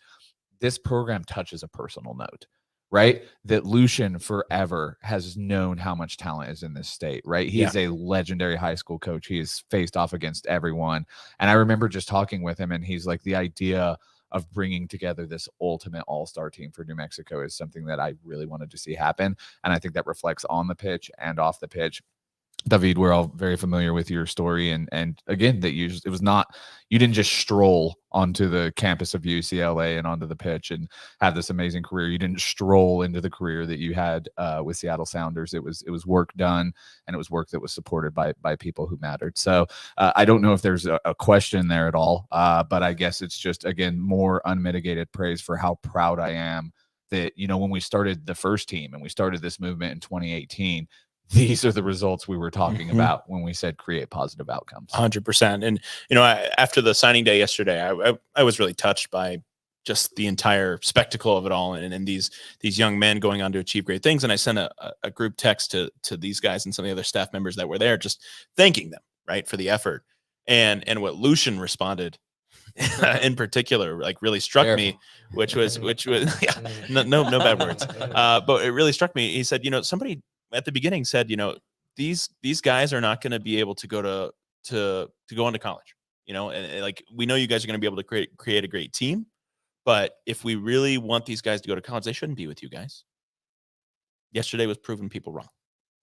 this program touches a personal note, right? That Lucian forever has known how much talent is in this state, right? He is a legendary high school coach. He has faced off against everyone. And I remember just talking with him, and he's like, the idea of bringing together this ultimate all-star team for New Mexico is something that I really wanted to see happen. And I think that reflects on the pitch and off the pitch. David, we're all very familiar with your story, and again, that you didn't just stroll onto the campus of UCLA and onto the pitch and have this amazing career. You didn't stroll into the career that you had with Seattle Sounders. It was work done, and it was work that was supported by people who mattered. So I don't know if there's a question there at all, but I guess it's just, again, more unmitigated praise for how proud I am that, when we started the first team and we started this movement in 2018. These are the results we were talking about when we said create positive outcomes. 100%. And, after the signing day yesterday, I was really touched by just the entire spectacle of it all. And these young men going on to achieve great things. And I sent a group text to these guys and some of the other staff members that were there, just thanking them, right, for the effort. And what Lucian responded in particular, like, really struck me, which was no bad words. But it really struck me. He said, somebody at the beginning said, these guys are not going to be able to go to go into college, and like, we know you guys are going to be able to create a great team, but if we really want these guys to go to college, they shouldn't be with you guys. Yesterday was proving people wrong.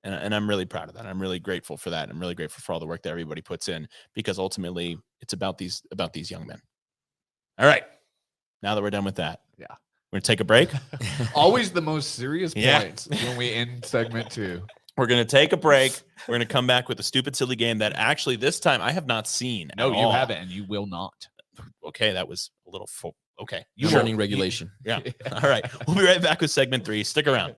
And I'm really proud of that. I'm really grateful for that. I'm really grateful for all the work that everybody puts in, because ultimately it's about these young men. All right. Now that we're done with that. Yeah. We're going to take a break. Always the most serious points when we end segment 2. We're going to take a break. We're going to come back with a stupid, silly game that actually this time I have not seen. No, you haven't, and you will not. Okay, that was a little full. Okay. You're learning regulation. Yeah. All right. We'll be right back with segment 3. Stick around.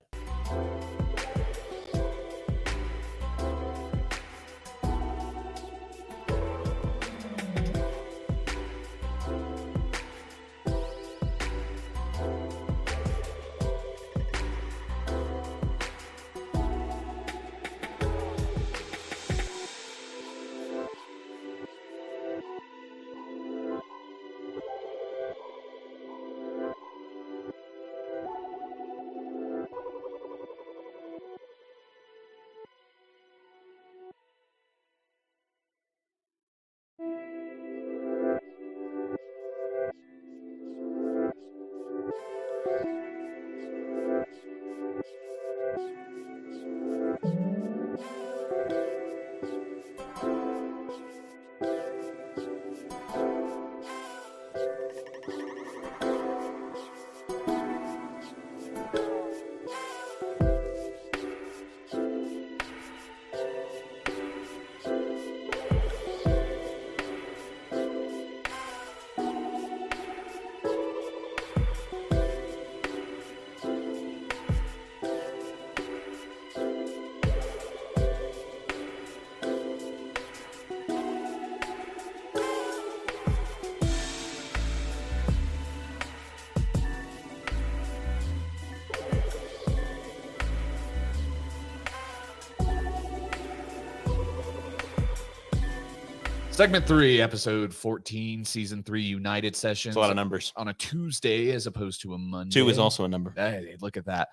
Segment 3, episode 14, season 3, United Sessions. It's a lot of numbers. On a Tuesday as opposed to a Monday. 2 is also a number. Hey, look at that.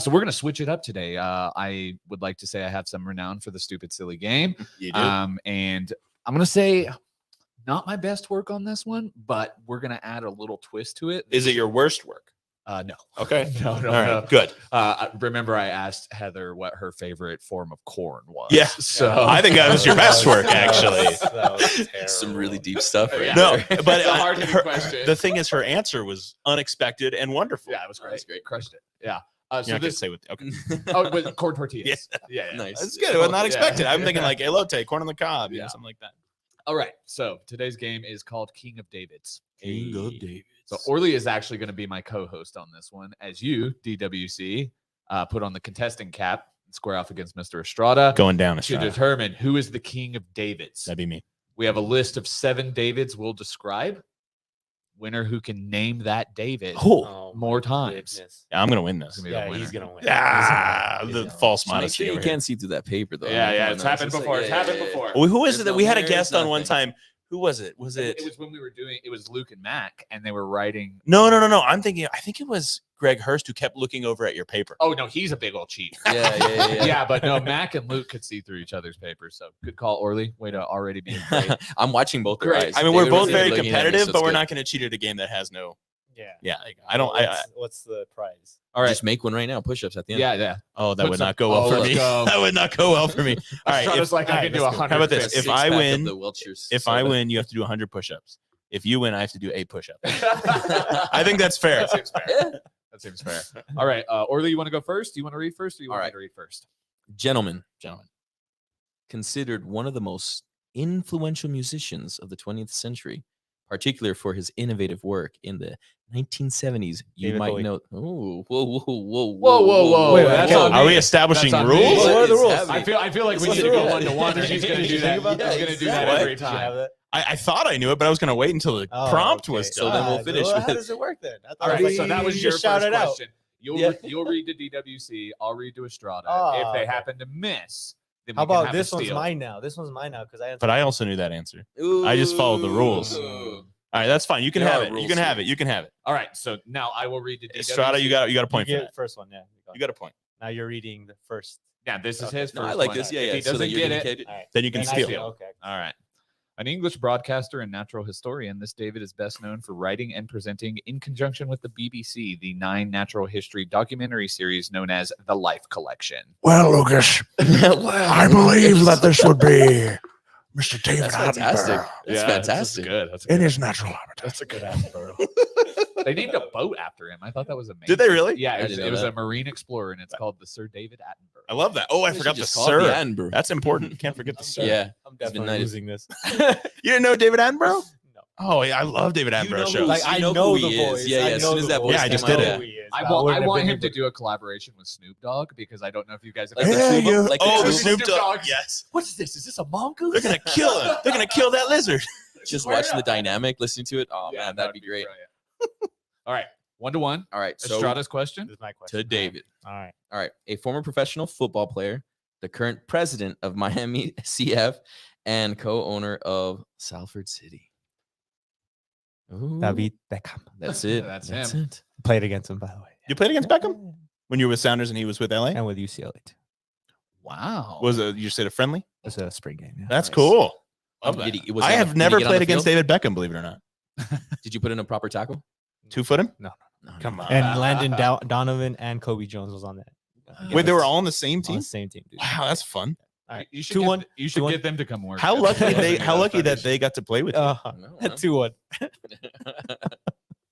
So we're going to switch it up today. I would like to say I have some renown for the stupid, silly game. You do. And I'm going to say not my best work on this one, but we're going to add a little twist to it. Is it your worst work? No. Okay. No. All right. Good. Remember, I asked Heather what her favorite form of corn was. Yeah. So I think that was your best work, actually. That was terrible. Some really deep stuff. Right No, there. but It's a hard-hitting question. the thing is, her answer was unexpected and wonderful. Yeah, it was great. That's great. Crushed it. Yeah. You're So not gonna this. say what? Okay, Oh, with corn tortillas. Yeah. Nice. that's good. It was not expected. Yeah. I'm thinking like elote, corn on the cob, Yeah. something like that. All right. So today's game is called King of Davids. King of David. So Orlie is actually going to be my co-host on this one, as you, DWC, put on the contestant cap and square off against Mr. Estrada Going down, to Estrada. determine who is the King of Davids. That'd be me. We have a list of 7 Davids we'll describe. Winner who can name that David Oh, more times. Goodness. yeah, I'm gonna win this. Gonna be Yeah, the he's winner. gonna win. Ah, He's the gonna win. false Just make modesty. sure you over here. can't see through that paper, though. Yeah, Like, yeah, I it's know, happened just before. like, It's yeah, happened yeah, yeah. before. Well, who was There's it that no we had a mirrors, guest on one nothing. time? Who was it? Was it? It was when we were doing. It was Luke and Mac, and they were writing. No. I'm thinking. I think it was Greg Hurst who kept looking over at your paper. Oh no, he's a big old cheat. Yeah. Yeah, but no, Mac and Luke could see through each other's papers. So good call, Orlie. Way to already be great. I'm watching both their Great. eyes. I mean, we're They both were very looking at me, competitive, so but it's we're good. not going to cheat at a game that has no. Yeah. Yeah, I don't. What's the prize? All right. Just make one right now. Push-ups at the end. Yeah. Oh, that Put would some- not go well Oh, for let's me. go. That would not go well for me. All right. Estrada's like, I can do let's go. 100. How about this? fists. If Six-pack I of win- the Welch's If I soda. win, you have to do 100 push-ups. If you win, I have to do 8 push-ups. I think that's fair. That seems fair. Yeah. That seems fair. All right, Orlie, you want to go first? Do you want to read first, or you want All me right. to read first? Gentlemen, considered one of the most influential musicians of the 20th century, particular for his innovative work in the 1970s. You David might Bowie. know. Oh, whoa! Wait, that's on Are me. we establishing That's on me. rules? What are the It's rules? heavy. I feel like we What's need to the go rule? 1-to-1, and he's going to Did do you that. think about He's that? going to do Yeah, that what? every Did you have time. that? I thought I knew it, but I was going to wait until the Oh, prompt okay. was So then we'll finish How with- does it work then? I thought All it right, was so like that you was just your shout first it out. question. You'll Yeah. you'll read to DWC. I'll read to Estrada. Oh, If they okay. happen to miss, then How we can about have a this one's steal. mine now? This one's mine now because I. But I also knew that answer. I just followed the rules. Ooh. All right, that's fine. You can There have are it. You rules can have here. it. You can have it. All right, so now I will read to DWC. Estrada, you got a You point for get that. first one, yeah. You got a point. Now you're reading the first. Yeah, this is Okay. his No, first I like one. this. Yeah, If yeah. he So that doesn't you're get gonna it, get All right. Then you can Then I steal. steal. Okay. all right. An English broadcaster and natural historian, this David is best known for writing and presenting, in conjunction with the BBC, the 9 natural history documentary series known as The Life Collection. Well, Lucas, I believe that this would be Mr. David That's fantastic. Attenborough That's fantastic. Good. That's in his natural habitat. That's a good answer. They named a boat after him. I thought that was amazing. Did they really? Yeah, I it was, didn't it know was that. a marine explorer, and it's called the Sir David Attenborough. I love that. Oh, I They forgot should the just call it the sir. Attenborough. That's important. Can't forget the sir. Yeah. I'm He's been definitely knighted. losing this. You didn't know David Attenborough? No. Oh, yeah, I love David You Attenborough know shows. who- Like you I know know who the he is. voice. Yeah, yeah, I as know soon as the that voice. voice I just know did who it. he is, I but want, wouldn't I have want been him to able do a collaboration with Snoop Dogg because I don't know if you guys have Like ever the Yeah, Snoop- you- like Oh, the the Snoop Snoop Dogg. Dogg. Yes. What's this? Is this a mongoose? They're going to kill him. They're going to kill that lizard. just Swear watching the up. dynamic, listening to it. Oh Yeah, man, that'd be great. brilliant. All right, 1-1. All right, so Estrada's question. This is my question. to David. All right. All right, a former professional football player, the current president of Miami CF, and co-owner of Salford City. Ooh, David Beckham. That's it. That's it. Played against him, by the way. You played against Beckham when you were with Sounders and he was with LA? And with UCLA too. Wow. Was it, you said a friendly? It was a spring game. Yeah. That's Nice. cool. Love Did that. he- was I he on have the- did he never get on played the against field? David Beckham, believe it or not. Did you put in a proper tackle? 2-foot him? No. Come on. And Landon Donovan and Kobe Jones was on that. Wait, they were all on the same on team? the same team, dude. Wow, that's fun. All right, You should 2-1. get, you should 2-1. get them to come work. How at lucky the how lucky that Foundation. they got to play with you. No, no. 2-1.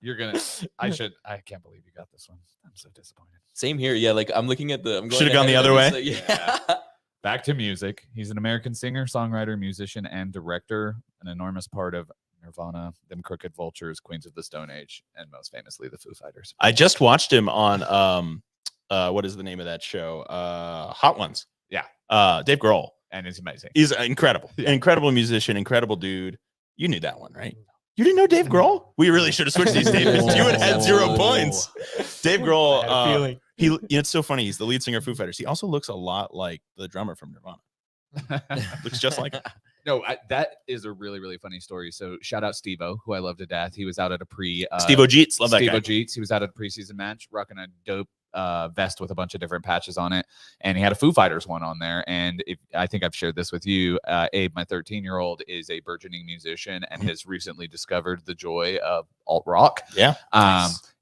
You're gonna. I can't believe you got this one. I'm so disappointed. Same here. Yeah, like I'm looking at the. I'm Should've gone the other way. Yeah. Back to music. He's an American singer, songwriter, musician, and director. An enormous part of Nirvana, Them Crooked Vultures, Queens of the Stone Age, and most famously the Foo Fighters. I just watched him on what is the name of that show? Hot Ones. Yeah. Dave Grohl. And it's amazing. He's incredible. Yeah. Incredible musician, incredible dude. You knew that one, right? You didn't know Dave Grohl? We really should have switched these statements. You would have had 0 points. Dave I had a Grohl, feeling. it's so funny. He's the lead singer of Foo Fighters. He also looks a lot like the drummer from Nirvana. Looks just like him. No, that is a really, really funny story. So shout out Steve-O, who I love to death. He was out at a Steve Ojeets. Love that Steve-O guy. Jeets. He was out at a preseason match rocking a dope vest with a bunch of different patches on it. And he had a Foo Fighters one on there. And I think I've shared this with you. Abe, my 13-year-old, is a burgeoning musician and has recently discovered the joy of alt rock. Yeah.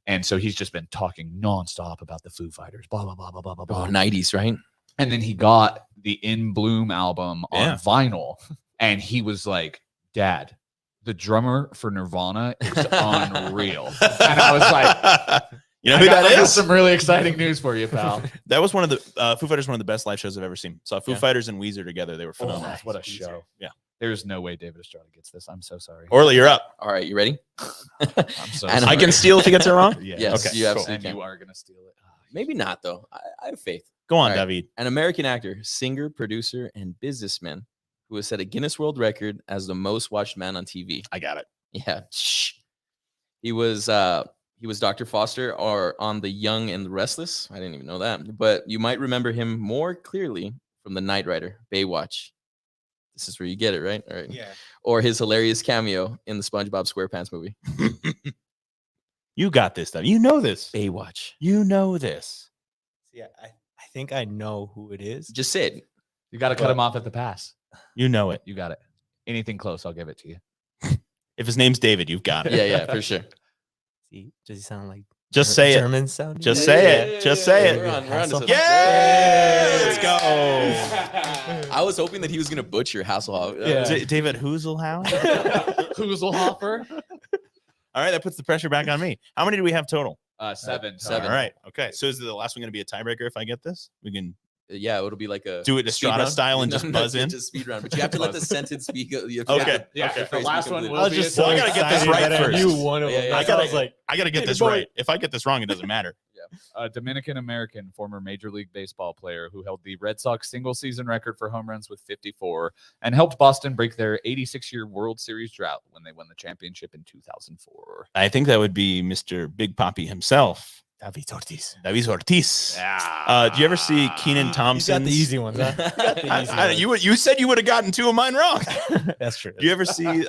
And so he's just been talking nonstop about the Foo Fighters, blah, blah, blah, blah, blah, blah, Oh, blah. 90s, right? And then he got the In Bloom album on Yeah. vinyl. And he was like, Dad, the drummer for Nirvana is unreal. And I was like, you know who I that got is? some really exciting news for you, pal. That was one of the Foo Fighters, one of the best live shows I've ever seen. Saw Foo Yeah. Fighters and Weezer together. They were phenomenal. What a show. Yeah. There's no way David Estrada gets this. I'm so sorry. Orly, you're up. All right, you ready? I'm so And sorry. I can steal if he gets it wrong. Yeah. Yes, Okay, you cool. absolutely And can. you are going to steal it. Maybe not, though. I have faith. Go on, All right. David. An American actor, singer, producer, and businessman who has set a Guinness World Record as the most watched man on TV. I got it. Yeah. Shh. He was Dr. Foster or on The Young and the Restless. I didn't even know that. But you might remember him more clearly from The Knight Rider, Baywatch. This is where you get it, right? All right. Yeah. Or his hilarious cameo in the SpongeBob SquarePants movie. You got this, though. You know this. Baywatch. You know this. Yeah, I think I know who it is. Just say it. You got to cut him off at the pass. You know it. You got it. Anything close, I'll give it to you. If his name's David, you've got it. Yeah, for sure. See, does he sound like Just say it. German sound? Just say it. Just say it. We're on to something. Yeah, let's go. I was hoping that he was going to butcher Hasselhoff. Yeah. David Huselhouse. Huselhofer. All right, that puts the pressure back on me. How many do we have total? 7. Seven. All right. Okay. So is the last one going to be a tiebreaker if I get this? We can Yeah, it'll be like a do it speed Estrada round. style and No, just no, buzz in. Just speed round, but you have to let the sentence speak. You have to Okay. let the- Yeah, the the phrase last be one complete. will I was be just a so Well, I gotta get this excited right that I first. knew one of Yeah, them. yeah, That's yeah. why I was like, I got to get Hey, this boy. right. If I get this wrong, it doesn't matter. A Dominican American former Major League Baseball player who held the Red Sox single season record for home runs with 54 and helped Boston break their 86-year World Series drought when they won the championship in 2004. I think that would be Mr. Big Poppy himself. David Ortiz. David Ortiz. Yeah. Do you ever see Keenan You Thompson? got the easy ones, huh? You got the easy ones. You said you would have gotten 2 of mine wrong. That's true. Do you ever see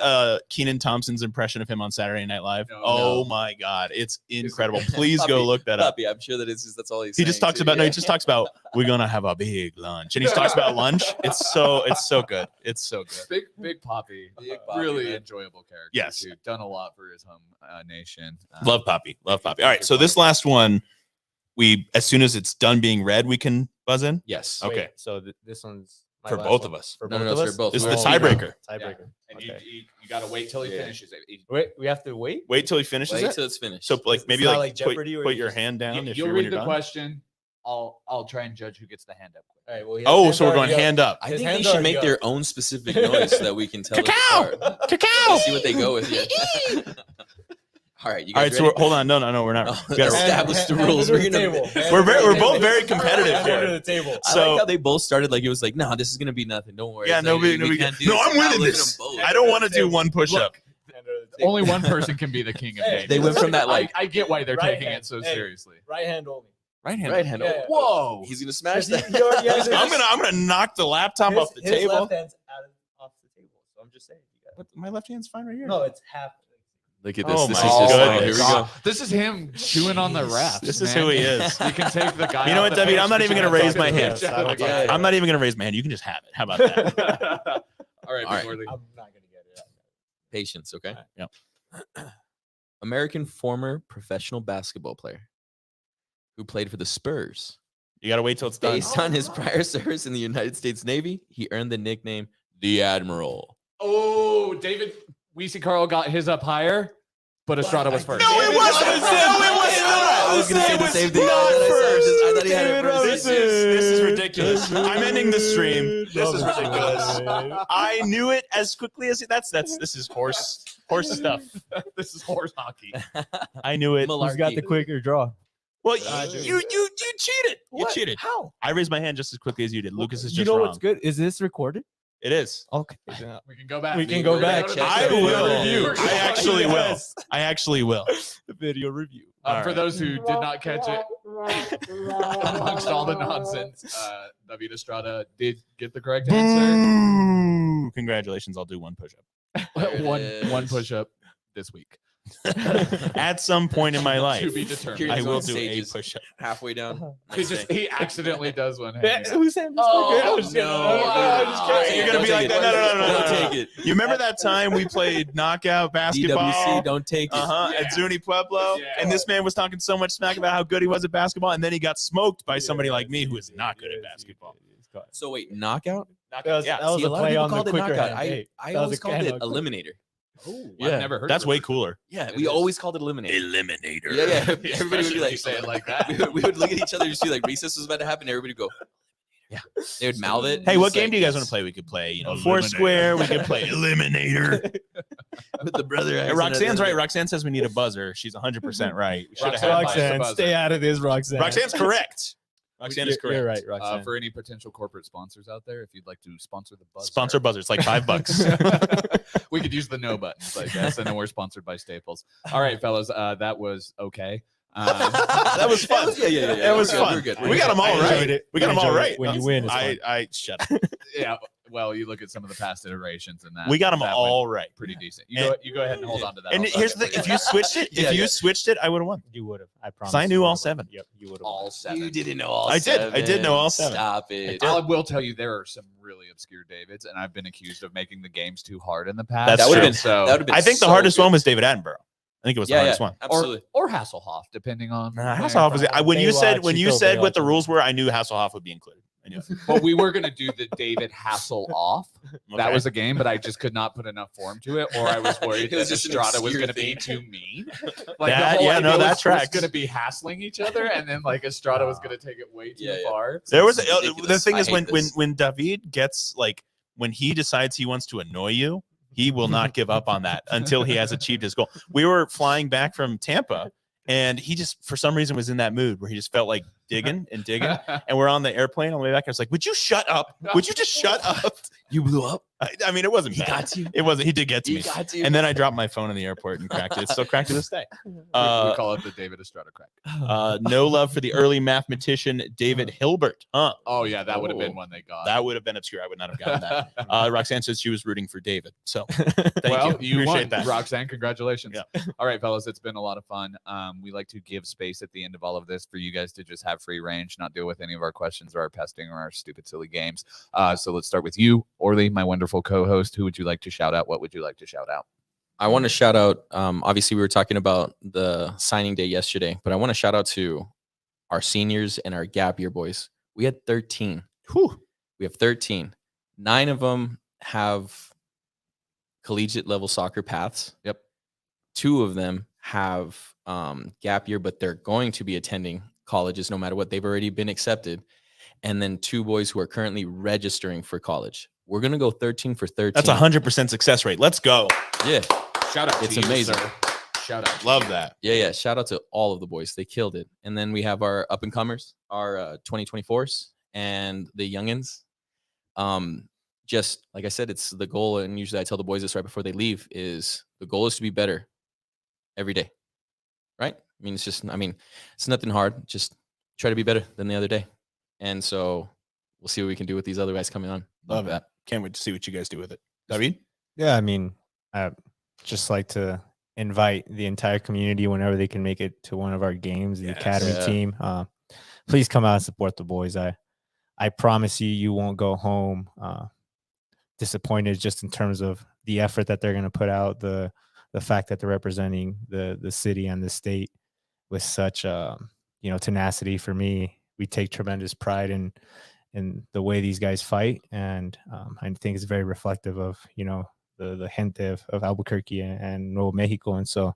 Keenan Thompson's impression of him on Saturday Night Live? No. Oh No. my God, it's incredible. Please go Puppy, look that up. Puppy, I'm sure that that's all he's He just saying, talks too. about no, Yeah. he just talks about we're gonna have a big lunch, and he talks about lunch. It's so good. It's so good. Big Poppy. Big Poppy, really man. enjoyable character. Yes. Too. Done a lot for his home nation. Love Poppy. Love Poppy. All right, so this last one, as soon as it's done being read, we can buzz in. Yes. Okay. Wait, so this one's my For last both one? of us. For No, both no, of it's us? for both. This is We're the all speed round. tiebreaker. Tiebreaker. And Okay. you got to wait till he Yeah. finishes it. Wait, we have to wait? Wait till he finishes Wait it. till it's finished. So like It's maybe not like like Jeopardy put, where put you your just- hand down if You'll you're when read you're the done. question. I'll try and judge who gets the hand up. All right, well, he has Oh, hands so we're going already up. hand up. I His think they hands should already make up. their own specific noise so that we can tell it Cacao! apart. Cacao! Let's see what they go with here. All right, you All guys right, so ready? hold on. No, we're not. Oh, We gotta- establish the Hand rules. under We're the gonna. table. Hand We're under very, the we're table. both very competitive Hand here. under the table. I So- like how they both started like it was like, no, this is gonna be nothing. Don't worry. Yeah, It's like, we can't do no, this. I'm Now winning look at this. them both. I don't want to do one push up. Hand under the table. Only one person can be the king of Hey, games. They went from that, like- I get why they're Right taking hand. it so Hey. seriously. Right hand only. Right hand. Right hand. Yeah, yeah. Whoa. He's gonna smash Because that. he already has his- I'm gonna knock the laptop off the his table. left hand's off the table. So I'm just saying. You But my left hand's fine right here. no, it's half. Look at this. Oh This my is just goodness. here we go. This is him chewing on the refs. This is man. who he is. You can take the guy. You know off what, the David? bench, I'm not but even you gonna gotta raise talk my to the hand. refs. I don't Yeah. I'm not even gonna raise my hand. You can just have it. How about that? All right, All right. before the- I'm not gonna get it. Patience, okay? Yep. American former professional basketball player who played for the Spurs. You gotta wait till it's done. Based on his prior service in the United States Navy, he earned the nickname the Admiral. Oh, David Weesey Carl got his up higher, but Estrada was first. No, it wasn't. No, it was not. I was going to say the same thing. I thought he had it first. This is ridiculous. I'm ending the stream. This is ridiculous. I knew it as quickly as this is horse stuff. This is horse hockey. I knew it. Who's got the quicker draw? Well, you cheated. You What? cheated. How? I raised my hand just as quickly as you did. Lucas is just You know wrong. what's good? Is this recorded? It is. Okay. We can go back. We can go back. I will. I actually will. Yes. I actually will. The video review. For right. those who did not catch it, amongst all the nonsense, David Estrada did get the correct answer. Boo. Congratulations. I'll do one push-up. one push-up this week. At some point in my life, To be determined. Here's I will on do a stages. push-up. Halfway down. He accidentally does one. Who's saying this? Oh, I'm just kidding. no. I'm just kidding. You're gonna be like that. No. Don't take it. You remember that time we played knockout basketball? DWC, don't take it. At Zuni Pueblo, Yeah. and this man was talking so much smack about how good he was at basketball, and then he got smoked by somebody like me who is not good at basketball. So wait, knockout? That was Yeah. a See, a lot of play people on the called it quicker knockout. hand. Hey, I that was always a called kind it of- eliminator. Oh, Yeah, I've never heard that's of way it. cooler. Yeah, It we is. always called it eliminator. Eliminator. Yeah. Everybody would be Especially like, if you say it like that. we would look at each other and see like recess was about to happen. Everybody would go, yeah. They would mouth it. Hey, what Just game like do you guys this. want to play? We could play, Eliminator. Foursquare. We could play Eliminator. With the brother. Hey, Roxanne's right. Roxanne says we need a buzzer. She's 100% right. We should have had Roxanne, Roxanne, buzzer. stay out of this, Roxanne. Roxanne's correct. Roxanne is correct. You're right, Roxanne. For any potential corporate sponsors out there, if you'd like to sponsor the buzzer, Sponsor buzzer. It's like $5. we could use the no buttons, I guess, and then we're sponsored by Staples. All right, fellas, that was okay. That was fun. Yeah. It was We're fun. good, We got them all I enjoyed right. it. We got I them all enjoyed right. it. When you win, it's fun. I shut up. Yeah, well, you look at some of the past iterations, and that We got them that all went right. pretty decent. And- You go ahead and hold on to that. And I'll here's second the for if you switched it, Yeah, if you yeah. switched it, I would have won. You would have. I promise. I knew you all would've. 7. Yep, you would have. all 7. You didn't know all I did. I did know all 7. Stop it. I will tell you, there are some really obscure Davids, and I've been accused of making the games too hard in the past. That's That would have true. been so. That would have been. I think the so hardest good. one was David Attenborough. I think it was the hardest one. Absolutely. or Hasselhoff, depending on. Hasselhoff was when you said Baywatch, what the Chico. rules were, I knew Hasselhoff would be included. I knew it. But we were gonna do the David Hasselhoff. That Okay. was a game, but I just could not put enough form to it, or I was worried It that was just an Estrada was obscure gonna be thing. too mean. That- the whole yeah, idea no, that was tracks. gonna be hassling each other, and then like Estrada was gonna take it way too Yeah. far. There was It's the ridiculous. thing I is hate this. when David gets like when he decides he wants to annoy you, he will not give up on that until he has achieved his goal. We were flying back from Tampa, and he just for some reason was in that mood where he just felt like digging and digging. And we're on the airplane on the way back. I was like, "Would you shut up? Would you just shut up?" You blew up. I mean, it wasn't He bad. got you. It wasn't. He did get to He me. got you. And then I dropped my phone in the airport and cracked it. It's still cracked to this day. we Uh, call it the David Estrada crack. no love for the early mathematician David Hilbert. Huh? Oh yeah, that would have been Oh. one they got. That would have been obscure. I would not have gotten that. Roxanne says she was rooting for David. So thank well, you. you won, Appreciate that. Roxanne. Congratulations. Yeah. All right, fellas, it's been a lot of fun. We like to give space at the end of all of this for you guys to just have free range, not deal with any of our questions or our pesting or our stupid, silly games. So let's start with you, Orlie, my wonderful co-host. Who would you like to shout out? What would you like to shout out? I want to shout out. Obviously, we were talking about the signing day yesterday, but I want to shout out to our seniors and our gap year boys. We had 13. Whew. We have 13. 9 of them have collegiate level soccer paths. Yep. 2 of them have gap year, but they're going to be attending colleges no matter what. They've already been accepted. And then 2 boys who are currently registering for college. We're going to go 13 for 13. That's 100% success rate. Let's go. Yeah. Shout out. It's to you, amazing. sir. Shout out. to Love you. that. Yeah. Shout out to all of the boys. They killed it. And then we have our up and comers, our 2024s and the youngins. Just like I said, it's the goal. And usually I tell the boys this right before they leave is the goal is to be better every day. Right. I mean, it's nothing hard. Just try to be better than the other day. And so we'll see what we can do with these other guys coming on. Love that. Can't wait to see what you guys do with it. David? Yeah, I mean, I just like to invite the entire community whenever they can make it to one of our games, the Yes. academy Yeah. team. Please come out and support the boys. I promise you won't go home disappointed just in terms of the effort that they're going to put out, the the fact that they're representing the city and the state with such tenacity. For me, we take tremendous pride in the way these guys fight, and I think it's very reflective of the gente of Albuquerque and Nuevo Mexico. And so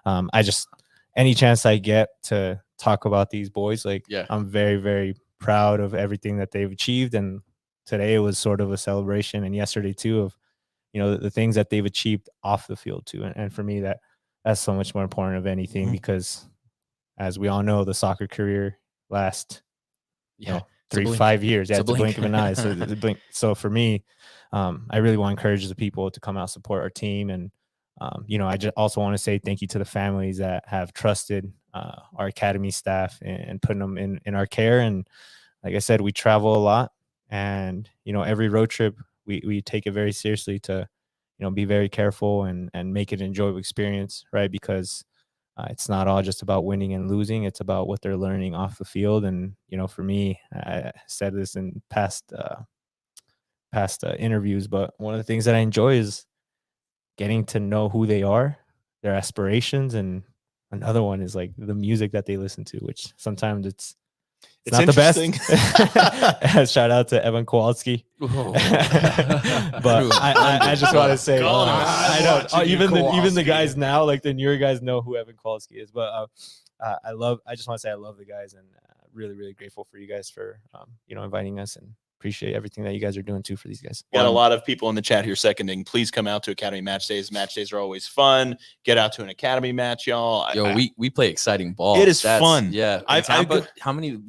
I just, any chance I get to talk about these boys, like, I'm very, very proud of everything that they've achieved. And today was sort of a celebration, and yesterday too, of the things that they've achieved off the field too. And for me, that's so much more important of anything, because as we all know, the soccer career lasts 5 years. Yeah, it's a blink of an eye. So for me, I really want to encourage the people to come out, support our team. And I just also want to say thank you to the families that have trusted our academy staff and putting them in our care. And like I said, we travel a lot, and every road trip we take it very seriously to be very careful and make it an enjoyable experience, right? Because it's not all just about winning and losing. It's about what they're learning off the field. And for me, I said this in past interviews, but one of the things that I enjoy is getting to know who they are, their aspirations, and another one is like the music that they listen to, which sometimes it's not the best. Shout out to Evan Kowalski. But I just want to say, I know even the guys now, like the newer guys, know who Evan Kowalski is. But I just want to say I love the guys, and really, really grateful for you guys for inviting us, and appreciate everything that you guys are doing too for these guys. Got a lot of people in the chat here seconding. Please come out to Academy match days. Match days are always fun. Get out to an Academy match, y'all. We play exciting ball. It is fun. Yeah. Tampa, how many you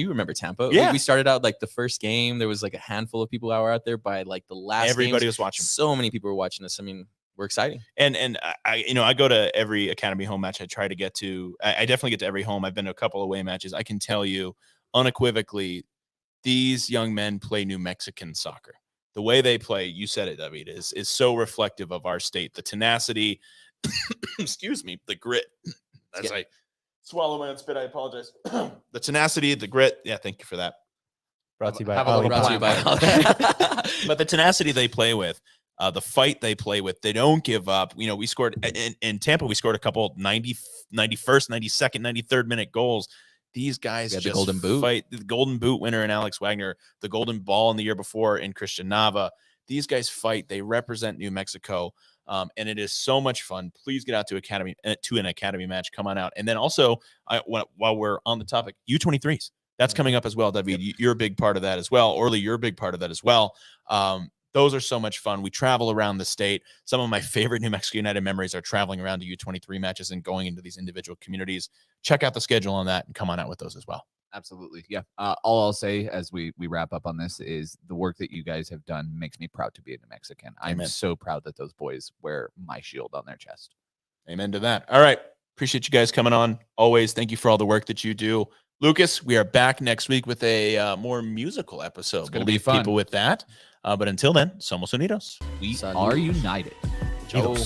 remember Tampa? Yeah. We started out like the first game. There was like a handful of people that were out there. By like the last everybody games, was watching. So many people were watching us. I mean, we're exciting. And I go to every Academy home match. I try to get to. I definitely get to every home. I've been to a couple away matches. I can tell you unequivocally, these young men play New Mexican soccer. The way they play, you said it, David, is so reflective of our state. The tenacity, excuse me, the grit. As I swallow my own spit, I apologize. The tenacity, the grit. Yeah, thank you for that. Brought to you by But the tenacity they play with, the fight they play with, they don't give up. We scored in Tampa. We scored a couple 91st, 92nd, 93rd minute goals. These guys just the Golden Boot. fight. The Golden Boot winner in Alex Wagner, the Golden Ball in the year before in Christian Nava. These guys fight. They represent New Mexico, and it is so much fun. Please get out to an Academy match. Come on out. And then also, while we're on the topic, U23s. That's coming up as well, David. You're a big part of that as well. Orlie, you're a big part of that as well. Those are so much fun. We travel around the state. Some of my favorite New Mexico United memories are traveling around to U23 matches and going into these individual communities. Check out the schedule on that and come on out with those as well. Absolutely. Yeah. All I'll say as we wrap up on this is the work that you guys have done makes me proud to be a New Mexican. I'm so proud that those boys wear my shield on their chest. Amen to that. All right. Appreciate you guys coming on. Always. Thank you for all the work that you do. Lucas, we are back next week with a more musical episode. It's going to be fun. People with that. But until then, somos unidos. We are united. Ciao.